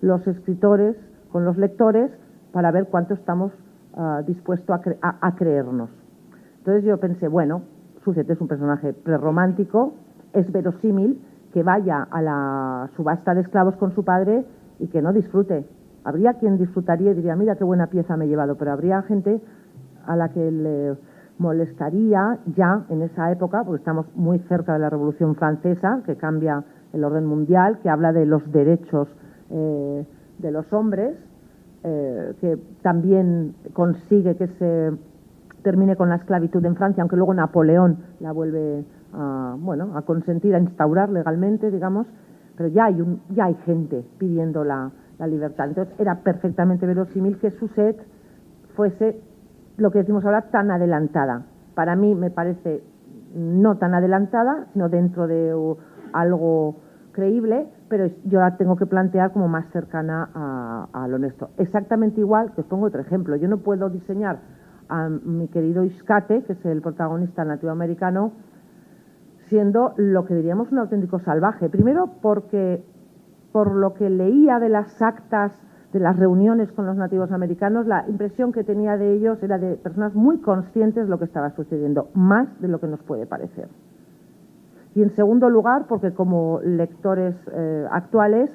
los escritores con los lectores para ver cuánto estamos dispuestos a creernos. Entonces yo pensé, bueno, Misusset es un personaje prerromántico, es verosímil que vaya a la subasta de esclavos con su padre y que no disfrute. Habría quien disfrutaría y diría, mira qué buena pieza me he llevado, pero habría gente a la que le molestaría ya en esa época, porque estamos muy cerca de la Revolución Francesa, que cambia el orden mundial, que habla de los derechos de los hombres, que también consigue que se termine con la esclavitud en Francia, aunque luego Napoleón la vuelve a consentir, a instaurar legalmente, digamos, pero ya hay gente pidiendo la libertad. Entonces era perfectamente verosímil que Misusset fuese, lo que decimos ahora, tan adelantada. Para mí me parece no tan adelantada, sino dentro de algo creíble, pero yo la tengo que plantear como más cercana a lo honesto. Exactamente igual, que os pongo otro ejemplo, yo no puedo diseñar a mi querido Iscate, que es el protagonista nativoamericano, siendo lo que diríamos un auténtico salvaje. Primero porque, por lo que leía de las actas de las reuniones con los nativos americanos, la impresión que tenía de ellos era de personas muy conscientes de lo que estaba sucediendo, más de lo que nos puede parecer. Y en segundo lugar, porque como lectores actuales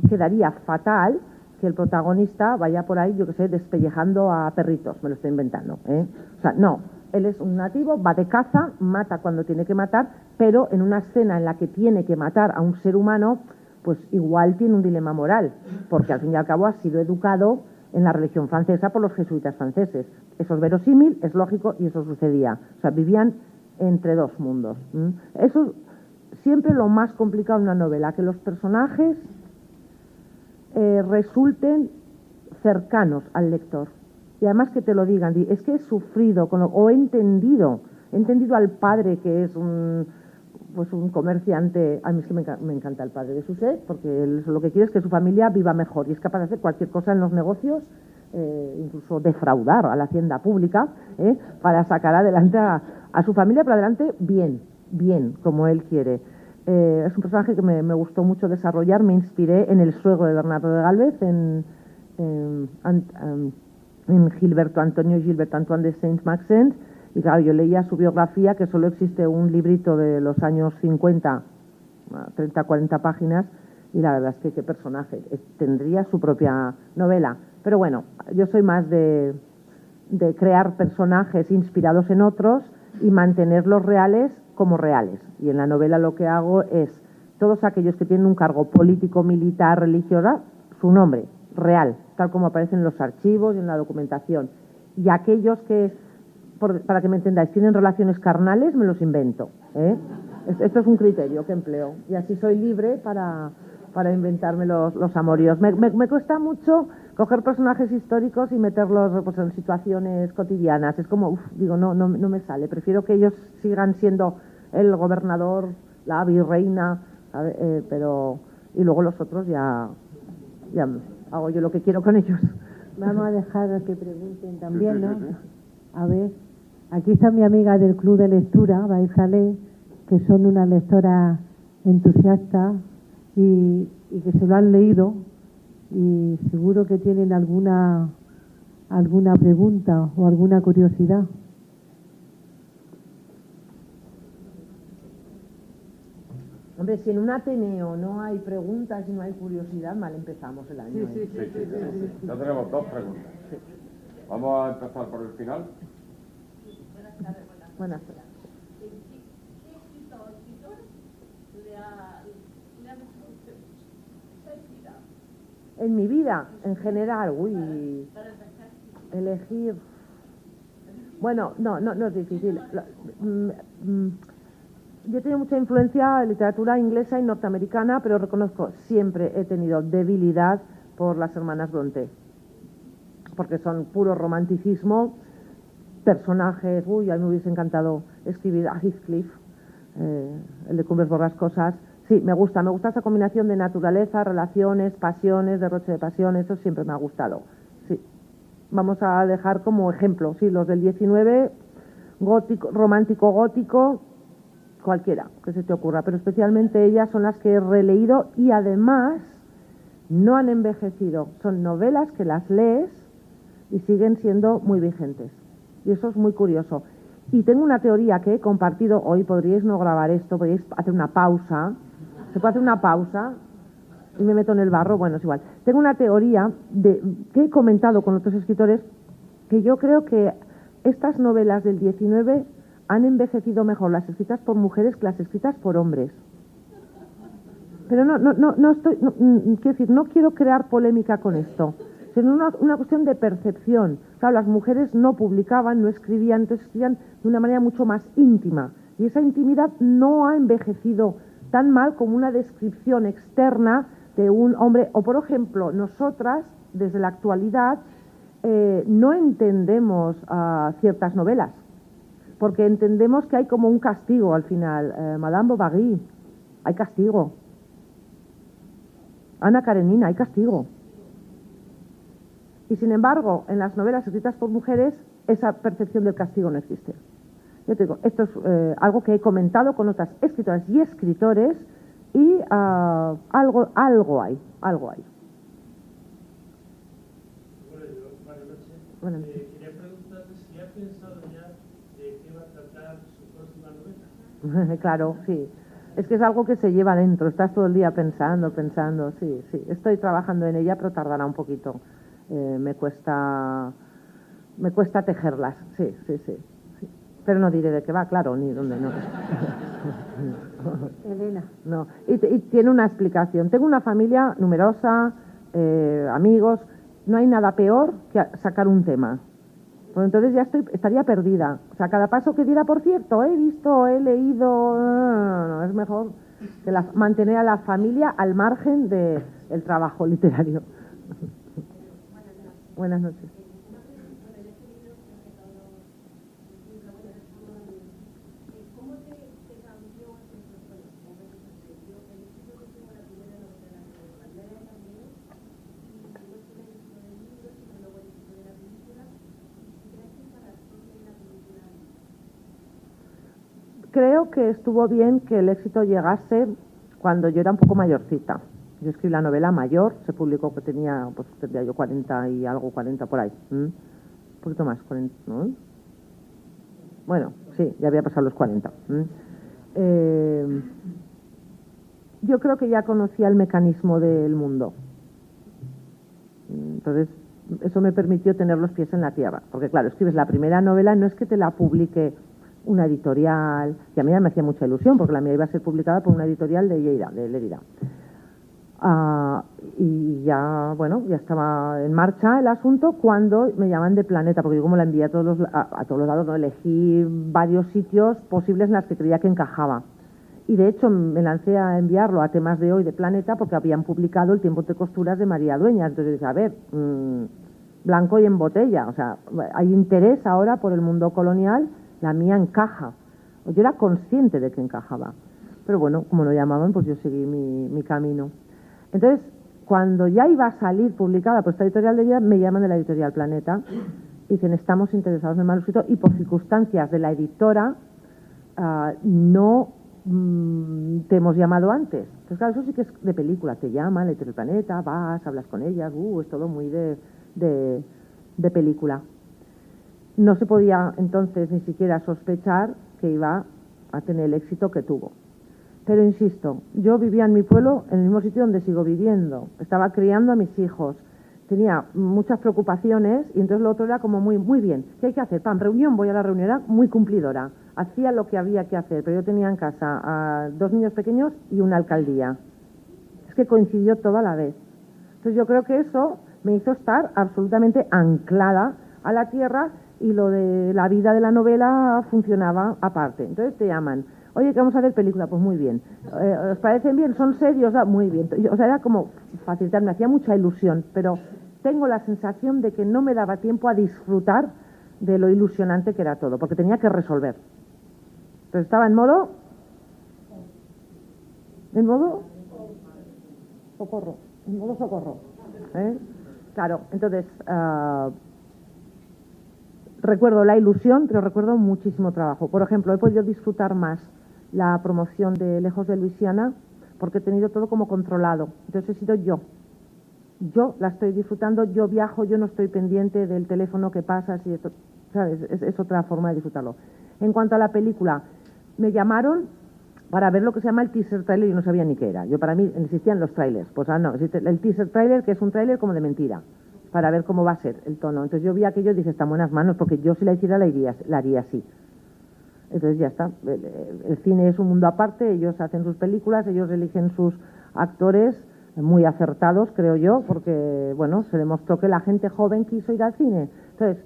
quedaría fatal que el protagonista vaya por ahí, yo qué sé, despellejando a perritos, me lo estoy inventando, O sea, no, él es un nativo, va de caza, mata cuando tiene que matar, pero en una escena en la que tiene que matar a un ser humano, pues igual tiene un dilema moral, porque al fin y al cabo ha sido educado en la religión francesa por los jesuitas franceses. Eso es verosímil, es lógico y eso sucedía. O sea, vivían entre dos mundos. Eso siempre lo más complicado en una novela, que los personajes resulten cercanos al lector. Y además que te lo digan, es que he sufrido o he entendido al padre que es un comerciante. A mí es que me encanta el padre de Suset, porque él lo que quiere es que su familia viva mejor y es capaz de hacer cualquier cosa en los negocios, incluso defraudar a la hacienda pública, para sacar adelante a su familia, pero adelante bien, como él quiere. Es un personaje que me gustó mucho desarrollar. Me inspiré en el suegro de Bernardo de Galvez, en Gilberto Antonio Antoine de Saint-Maxence, y claro, yo leía su biografía, que solo existe un librito de los años 50, 30, 40 páginas, y la verdad es que qué personaje, tendría su propia novela. Pero bueno, yo soy más de crear personajes inspirados en otros y mantenerlos reales como reales. Y en la novela lo que hago es, todos aquellos que tienen un cargo político, militar, religioso, su nombre, real, tal como aparece en los archivos y en la documentación. Y aquellos que, para que me entendáis, tienen relaciones carnales, me los invento. Esto es un criterio que empleo. Y así soy libre para inventarme los amoríos. Me cuesta mucho coger personajes históricos y meterlos pues, en situaciones cotidianas. Es como, no me sale. Prefiero que ellos sigan siendo el gobernador, la virreina, pero y luego los otros ya hago yo lo que quiero con ellos. Vamos a dejar que pregunten también, ¿no? A ver, aquí está mi amiga del Club de Lectura, Baizalé, que son unas lectoras entusiastas y que se lo han leído y seguro que tienen alguna pregunta o alguna curiosidad. Hombre, si en un Ateneo no hay preguntas y no hay curiosidad, mal empezamos el año. Sí. Ya tenemos 2 preguntas. Sí. Vamos a empezar por el final. Buenas tardes. ¿Qué escritor le ha inspirado? En mi vida, en general, elegir. Bueno, no es difícil. Yo he tenido mucha influencia en literatura inglesa y norteamericana, pero reconozco, siempre he tenido debilidad por las hermanas Brontë, porque son puro romanticismo, personajes. A mí me hubiese encantado escribir a Heathcliff, el de Cumbres Borrascosas. Sí, me gusta esa combinación de naturaleza, relaciones, pasiones, derroche de pasiones, eso siempre me ha gustado. Sí. Vamos a dejar como ejemplo, sí, los del 19, gótico, romántico gótico, cualquiera que se te ocurra, pero especialmente ellas son las que he releído y además no han envejecido. Son novelas que las lees y siguen siendo muy vigentes. Y eso es muy curioso. Y tengo una teoría que he compartido hoy, podríais no grabar esto, podríais hacer una pausa. ¿Se puede hacer una pausa? Y me meto en el barro, bueno, es igual. Tengo una teoría que he comentado con otros escritores, que yo creo que estas novelas del 19 han envejecido mejor las escritas por mujeres que las escritas por hombres. Pero quiero decir, no quiero crear polémica con esto, sino una cuestión de percepción. Claro, las mujeres no publicaban, no escribían, entonces escribían de una manera mucho más íntima. Y esa intimidad no ha envejecido tan mal como una descripción externa de un hombre. O, por ejemplo, nosotras, desde la actualidad, no entendemos ciertas novelas, porque entendemos que hay como un castigo al final. Madame Bovary, hay castigo. Ana Karenina, hay castigo. Y sin embargo, en las novelas escritas por mujeres, esa percepción del castigo no existe. Yo te digo, esto es algo que he comentado con otras escritoras y escritores y algo hay. Buenas noches. Quería preguntarle si ha pensado ya de qué va a tratar su próxima novela. Claro, sí. Es que es algo que se lleva dentro, estás todo el día pensando, sí. Estoy trabajando en ella, pero tardará un poquito. Me cuesta tejerlas, sí. Pero no diré de qué va, claro, ni dónde, no. Elena. No, y tiene una explicación. Tengo una familia numerosa, amigos, no hay nada peor que sacar un tema. Pues entonces ya estaría perdida. O sea, cada paso que diera, por cierto, he visto, he leído, no, es mejor que mantener a la familia al margen del trabajo literario. Buenas noches. Creo que estuvo bien que el éxito llegase cuando yo era un poco mayorcita. Yo escribí la novela mayor, se publicó que tendría yo 40 y algo, 40 por ahí. Un poquito más, 40, ¿no? Bueno, sí, ya había pasado los 40. Yo creo que ya conocía el mecanismo del mundo. Entonces, eso me permitió tener los pies en la tierra. Porque claro, escribes la primera novela, no es que te la publique una editorial, que a mí ya me hacía mucha ilusión, porque la mía iba a ser publicada por una editorial de Lleida, de Lérida. Y ya, bueno, ya estaba en marcha el asunto cuando me llaman de Planeta, porque yo como la envié a todos los lados, ¿no? Elegí varios sitios posibles en los que creía que encajaba. Y de hecho me lancé a enviarlo a Temas de Hoy de Planeta porque habían publicado El tiempo de costuras de María Dueña. Entonces dije, a ver, blanco y en botella, o sea, hay interés ahora por el mundo colonial, la mía encaja. Yo era consciente de que encajaba. Pero bueno, como lo llamaban, pues yo seguí mi camino. Entonces, cuando ya iba a salir publicada por esta editorial de Lleida, me llaman de la editorial Planeta y dicen, estamos interesados en el manuscrito y por circunstancias de la editora no te hemos llamado antes. Entonces, claro, eso sí que es de película. Te llaman, la editorial Planeta, vas, hablas con ellas, es todo muy de película. No se podía entonces ni siquiera sospechar que iba a tener el éxito que tuvo. Pero insisto, yo vivía en mi pueblo, en el mismo sitio donde sigo viviendo. Estaba criando a mis hijos. Tenía muchas preocupaciones y entonces lo otro era como muy bien. ¿Qué hay que hacer? ¡Pam! Reunión, voy a la reunión. Era muy cumplidora. Hacía lo que había que hacer, pero yo tenía en casa a 2 niños pequeños y una alcaldía. Es que coincidió todo a la vez. Entonces yo creo que eso me hizo estar absolutamente anclada a la tierra y lo de la vida de la novela funcionaba aparte. Entonces te llaman, oye, que vamos a hacer película, pues muy bien. ¿Os parecen bien? ¿Son serios? Muy bien. O sea, era como facilitar, me hacía mucha ilusión, pero tengo la sensación de que no me daba tiempo a disfrutar de lo ilusionante que era todo, porque tenía que resolver. Entonces estaba en modo socorro, en modo socorro. Claro, entonces recuerdo la ilusión, pero recuerdo muchísimo trabajo. Por ejemplo, he podido disfrutar más la promoción de Lejos de Luisiana porque he tenido todo como controlado. Entonces he sido yo. Yo la estoy disfrutando, yo viajo, yo no estoy pendiente del teléfono que pasa, si esto, ¿sabes? Es otra forma de disfrutarlo. En cuanto a la película, me llamaron para ver lo que se llama el teaser trailer y no sabía ni qué era. Para mí existían los trailers. Pues no, existe el teaser trailer, que es un trailer como de mentira, para ver cómo va a ser el tono. Entonces yo vi aquello y dije, está en buenas manos, porque yo si la hiciera la haría así. Entonces ya está. El cine es un mundo aparte, ellos hacen sus películas, ellos eligen sus actores muy acertados, creo yo, porque, bueno, se demostró que la gente joven quiso ir al cine. Entonces,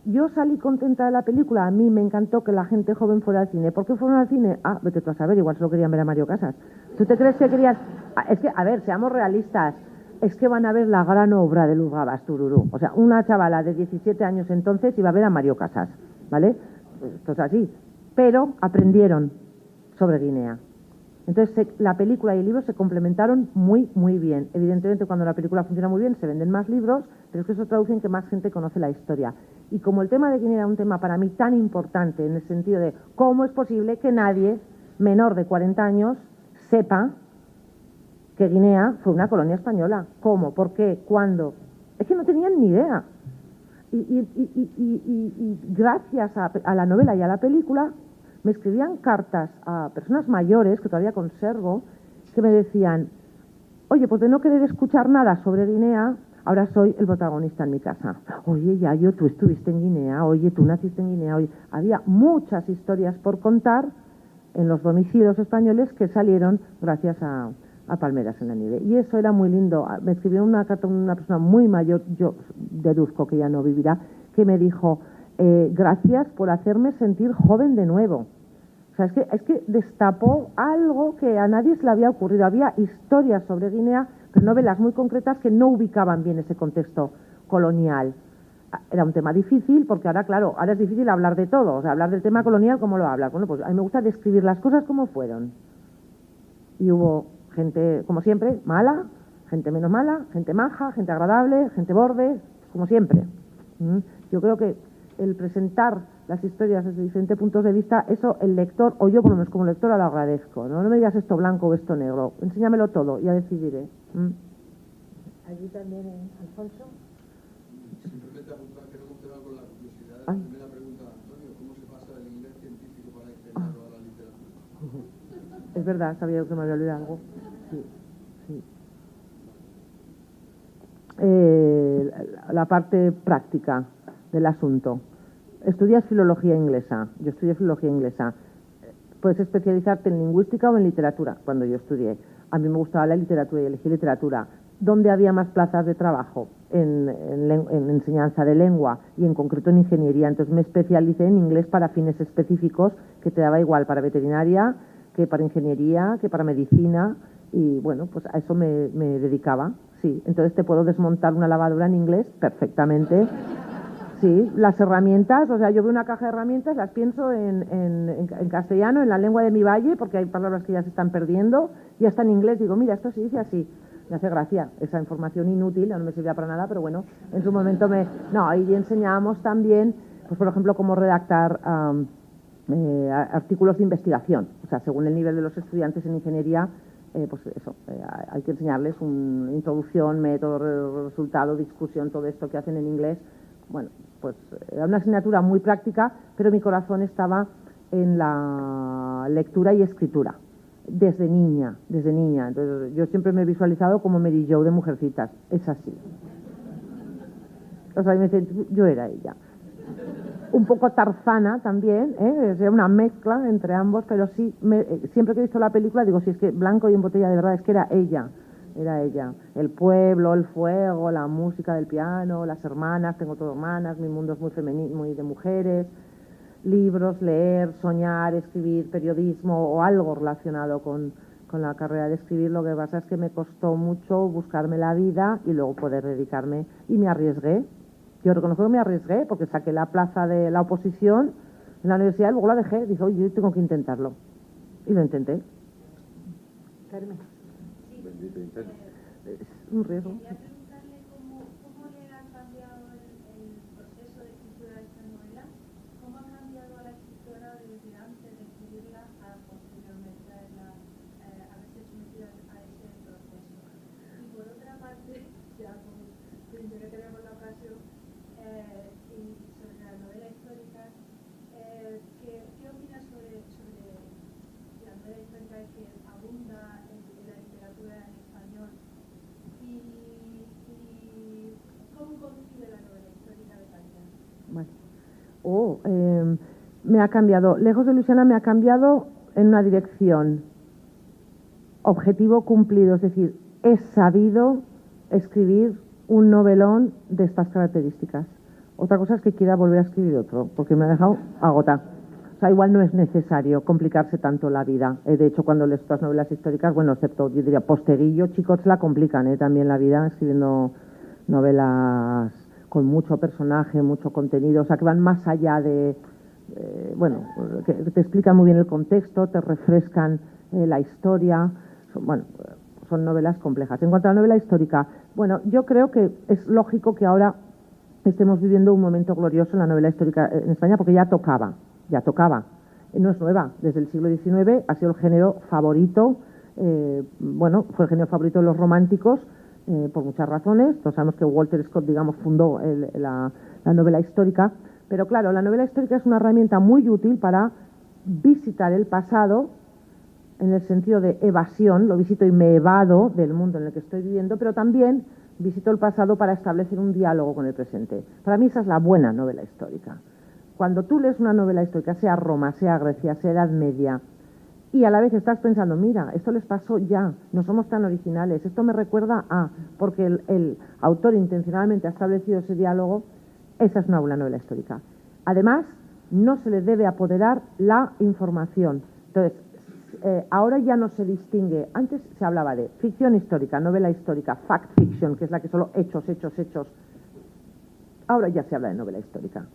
yo salí contenta de la película, a mí me encantó que la gente joven fuera al cine. ¿Por qué fueron al cine? Vete tú a saber, igual solo querían ver a Mario Casas. ¿Tú te crees que querían...? Es que, a ver, seamos realistas, es que van a ver la gran obra de Luz Gabas, Tururú. O sea, una chavala de 17 años entonces iba a ver a Mario Casas, ¿vale? Esto es así. Pero aprendieron sobre Guinea. Entonces, la película y el libro se complementaron muy, muy bien. Evidentemente, cuando la película funciona muy bien, se venden más libros, pero es que eso traduce en que más gente conoce la historia. Y como el tema de Guinea era un tema para mí tan importante, en el sentido de cómo es posible que nadie menor de 40 años sepa que Guinea fue una colonia española. ¿Cómo? ¿Por qué? ¿Cuándo? Es que no tenían ni idea. Y gracias a la novela y a la película, me escribían cartas a personas mayores, que todavía conservo, que me decían, oye, pues de no querer escuchar nada sobre Guinea, ahora soy el protagonista en mi casa. Oye, Yayo, tú estuviste en Guinea, oye, tú naciste en Guinea. Oye, había muchas historias por contar en los domicilios españoles que salieron gracias a Palmeras en la Nieve. Y eso era muy lindo. Me escribió una carta una persona muy mayor, yo deduzco que ya no vivirá, que me dijo, gracias por hacerme sentir joven de nuevo. sea, es que destapó algo que a nadie se le había ocurrido. Había historias sobre Guinea, pero novelas muy concretas que no ubicaban bien ese contexto colonial. Era un tema difícil porque ahora, claro, ahora es difícil hablar de todo. O sea, hablar del tema colonial, ¿cómo lo hablas? Bueno, pues a mí me gusta describir las cosas como fueron. Y hubo gente, como siempre, mala, gente menos mala, gente maja, gente agradable, gente borde, como siempre. Yo creo que el presentar las historias desde diferentes puntos de vista, eso el lector, o yo por lo menos como lectora lo agradezco, ¿no? No me digas esto blanco o esto negro, enséñamelo todo, ya decidiré. Allí también, Alfonso. Simplemente apuntar que no hemos quedado con la curiosidad de la Ay. primera pregunta de Antonio, ¿cómo se pasa del inglés científico para extenderlo a la literatura? Es verdad, sabía que me había olvidado algo. Sí, sí. La parte práctica del asunto. Estudias filología inglesa. Yo estudié filología inglesa. Puedes especializarte en lingüística o en literatura. Cuando yo estudié, a mí me gustaba la literatura y elegí literatura. ¿Dónde había más plazas de trabajo? En enseñanza de lengua y en concreto en ingeniería. Entonces me especialicé en inglés para fines específicos que te daba igual para veterinaria que para ingeniería, que para medicina. Y bueno, pues a eso me dedicaba. Sí, entonces te puedo desmontar una lavadora en inglés perfectamente. Sí, las herramientas, o sea, yo veo una caja de herramientas, las pienso en castellano, en la lengua de mi valle, porque hay palabras que ya se están perdiendo, y hasta en inglés digo, mira, esto se dice así. Me hace gracia, esa información inútil, no me servía para nada, pero bueno, en su momento No, ahí enseñábamos también, pues por ejemplo, cómo redactar artículos de investigación. O sea, según el nivel de los estudiantes en ingeniería, pues eso, hay que enseñarles una introducción, método, resultado, discusión, todo esto que hacen en inglés. Bueno, pues era una asignatura muy práctica, pero mi corazón estaba en la lectura y escritura, desde niña. Entonces, yo siempre me he visualizado como Mary Jo de Mujercitas, es así. O sea, me dicen, yo era ella. Un poco Tarzana también, es una mezcla entre ambos, pero sí, siempre que he visto la película digo, si es que Blanco y en botella de verdad, es que era ella. El pueblo, el fuego, la música del piano, las hermanas, tengo todo hermanas, mi mundo es muy femenino, muy de mujeres, libros, leer, soñar, escribir, periodismo o algo relacionado con la carrera de escribir. Lo que pasa es que me costó mucho buscarme la vida y luego poder dedicarme, y me arriesgué. Yo reconozco que me arriesgué porque saqué la plaza de la oposición en la universidad y luego la dejé. Dije, oye, yo tengo que intentarlo. Y lo intenté. Carmen. Bendito intento. Es un riesgo. Quería preguntarle cómo le ha cambiado el proceso de escritura de esta novela, cómo ha cambiado a la escritora desde antes de escribirla a posteriormente haberse sometida a ese proceso. Y por otra parte, ya que tenemos la ocasión, y sobre la novela histórica, ¿qué opinas sobre la novela histórica que abunda en la literatura en español? Y ¿cómo concibe la novela histórica de calidad? Bueno. Me ha cambiado. Lejos de Luisiana me ha cambiado en una dirección. Objetivo cumplido, es decir, he sabido escribir un novelón de estas características. Otra cosa es que quiera volver a escribir otro, porque me ha dejado agotar. O sea, igual no es necesario complicarse tanto la vida. De hecho, cuando lees estas novelas históricas, bueno, excepto, yo diría, Posteguillo, chicos, la complican también la vida, escribiendo novelas con mucho personaje, mucho contenido, o sea, que van más allá de, que te explican muy bien el contexto, te refrescan la historia. Son novelas complejas. En cuanto a la novela histórica, bueno, yo creo que es lógico que ahora estemos viviendo un momento glorioso en la novela histórica en España, porque ya tocaba. No es nueva, desde el siglo XIX ha sido el género favorito, fue el género favorito de los románticos, por muchas razones. Todos sabemos que Walter Scott, digamos, fundó la novela histórica, pero claro, la novela histórica es una herramienta muy útil para visitar el pasado, en el sentido de evasión, lo visito y me evado del mundo en el que estoy viviendo, pero también visito el pasado para establecer un diálogo con el presente. Para mí esa es la buena novela histórica. Cuando tú lees una novela histórica, sea Roma, sea Grecia, sea Edad Media, y a la vez estás pensando, mira, esto les pasó ya, no somos tan originales, esto me recuerda a, porque el autor intencionalmente ha establecido ese diálogo, esa es una buena novela histórica. Además, no se le debe apoderar la información. Entonces, ahora ya no se distingue. Antes se hablaba de ficción histórica, novela histórica, fact fiction, que es la que solo hechos. Ahora ya se habla de novela histórica.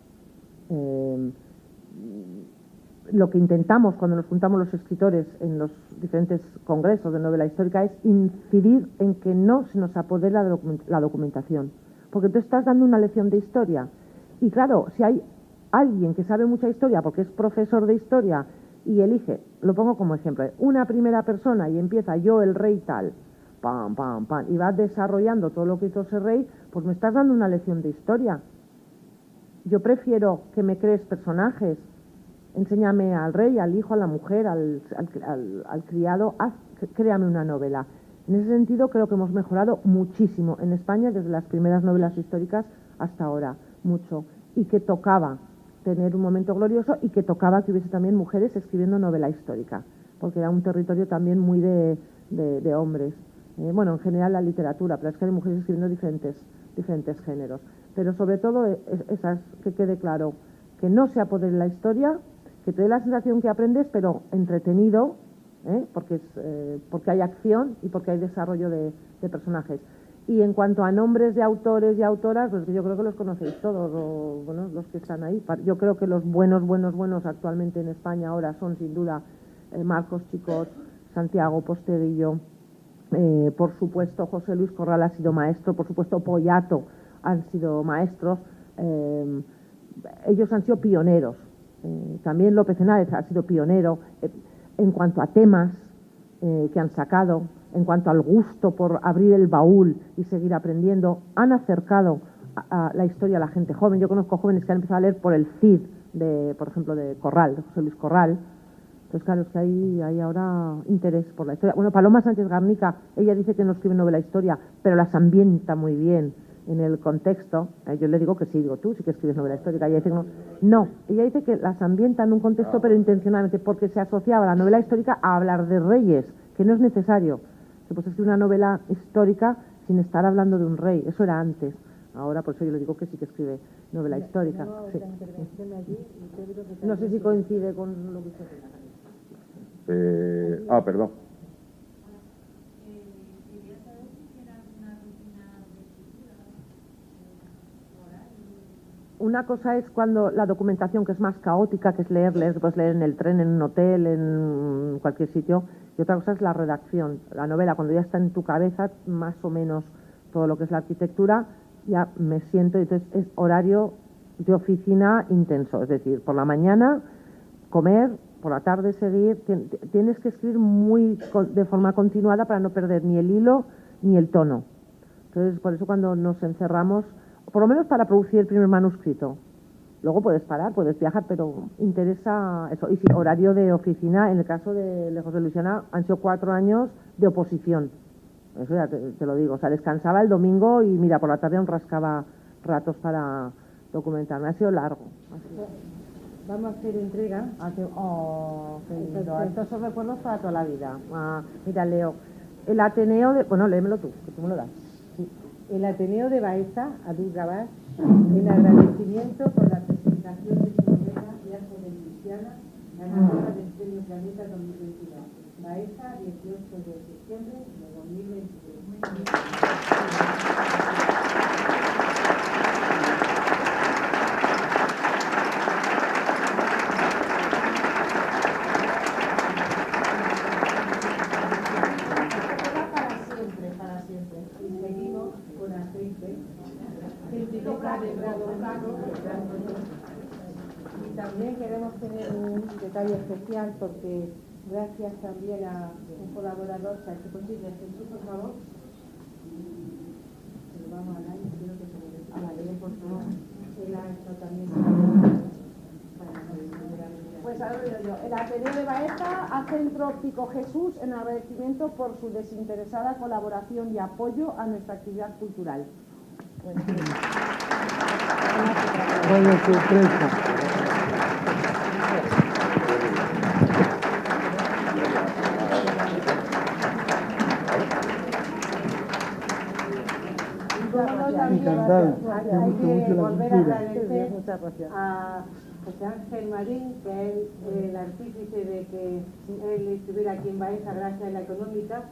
Lo que intentamos cuando nos juntamos los escritores en los diferentes congresos de novela histórica es incidir en que no se nos apodera la documentación, porque tú estás dando una lección de historia y claro, si hay alguien que sabe mucha historia porque es profesor de historia y elige, lo pongo como ejemplo, una primera persona y empieza yo el rey tal, pam, pam, pam, y va desarrollando todo lo que hizo ese rey, pues me estás dando una lección de historia. Yo prefiero que me crees personajes. Enséñame al rey, al hijo, a la mujer, al criado, créame una novela. En ese sentido creo que hemos mejorado muchísimo en España desde las primeras novelas históricas hasta ahora, mucho. Y que tocaba tener un momento glorioso y que tocaba que hubiese también mujeres escribiendo novela histórica, porque era un territorio también muy de hombres. Bueno, en general la literatura, pero es que hay mujeres escribiendo diferentes géneros. Pero sobre todo que quede claro, que no se apodere la historia, que te dé la sensación que aprendes, pero entretenido, porque hay acción y porque hay desarrollo de personajes. Y en cuanto a nombres de autores y autoras, pues yo creo que los conocéis todos, bueno, los que están ahí. Yo creo que los buenos actualmente en España ahora son sin duda Marcos Chicot, Santiago Posteguillo, por supuesto José Luis Corral ha sido maestro, por supuesto Pollato han sido maestros, ellos han sido pioneros. También López Henares ha sido pionero en cuanto a temas que han sacado, en cuanto al gusto por abrir el baúl y seguir aprendiendo. Han acercado a la historia a la gente joven. Yo conozco jóvenes que han empezado a leer por el Cid, por ejemplo, de Corral, de José Luis Corral. Entonces, claro, es que hay ahora interés por la historia. Bueno, Paloma Sánchez Garnica, ella dice que no escribe novela historia, pero las ambienta muy bien en el contexto. Yo le digo que sí, digo, tú sí que escribes novela histórica. Ella dice que no. No, ella dice que las ambienta en un contexto, pero intencionalmente, porque se asociaba la novela histórica a hablar de reyes, que no es necesario. Se puede escribir una novela histórica sin estar hablando de un rey, eso era antes. Ahora, por eso yo le digo que sí que escribe novela histórica. Sí. No sé si coincide con lo que usted dice. Perdón. Quería saber si tiene alguna rutina de escritura oral. Una cosa es cuando la documentación, que es más caótica, que es leer, puedes leer en el tren, en un hotel, en cualquier sitio, y otra cosa es la redacción. La novela, cuando ya está en tu cabeza, más o menos todo lo que es la arquitectura, ya me siento, entonces es horario de oficina intenso, es decir, por la mañana comer, por la tarde seguir, tienes que escribir de forma continuada para no perder ni el hilo ni el tono. Entonces, por eso cuando nos encerramos, por lo menos para producir el primer manuscrito, luego puedes parar, puedes viajar, pero interesa eso. Y sí, horario de oficina, en el caso de Lejos de Luisiana, han sido 4 años de oposición. Eso ya te lo digo. O sea, descansaba el domingo y mira, por la tarde aún rascaba ratos para documentarme. Ha sido largo. Vamos a hacer entrega. Qué lindo. Estos son recuerdos para toda la vida. Mira, leo. El Ateneo de... Bueno, léemelo tú, que tú me lo das. Sí. El Ateneo de Baeza, Abdul Gabás, en agradecimiento por la presentación de su novela Viaje de Luisiana, ganadora del Premio Planeta 2022. Baeza, 18 de septiembre de 2023. Para siempre. Y seguimos con aceite, científica de grado y también queremos tener un detalle especial porque gracias también a un colaborador que ha hecho posible Jesús, por favor. Se lo vamos a dar y quiero que se lo dé a la ley, por favor. Él ha hecho también Pues ahora lo digo yo. El Ateneo de Baeza a Centro Óptico Jesús en agradecimiento por su desinteresada colaboración y apoyo a nuestra actividad cultural. Vaya sorpresa. También fundamental. Me Hay gusta que mucho la volver a cultura. agradecer Muchas gracias. a José Ángel Marín, que es el artífice de que él estuviera aquí en Baeza gracias a la económica,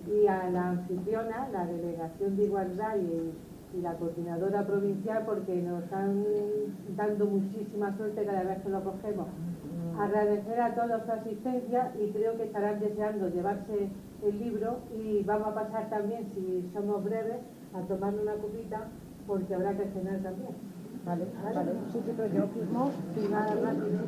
y a la anfitriona, la Delegación de Igualdad y la coordinadora provincial, porque nos están dando muchísima suerte cada vez que lo cogemos. Agradecer a todos su asistencia y creo que estarán deseando llevarse el libro, y vamos a pasar también, si somos breves, a tomar una copita porque habrá que cenar también. Vale. Sí, pero yo firmo. Sí, nada rápido.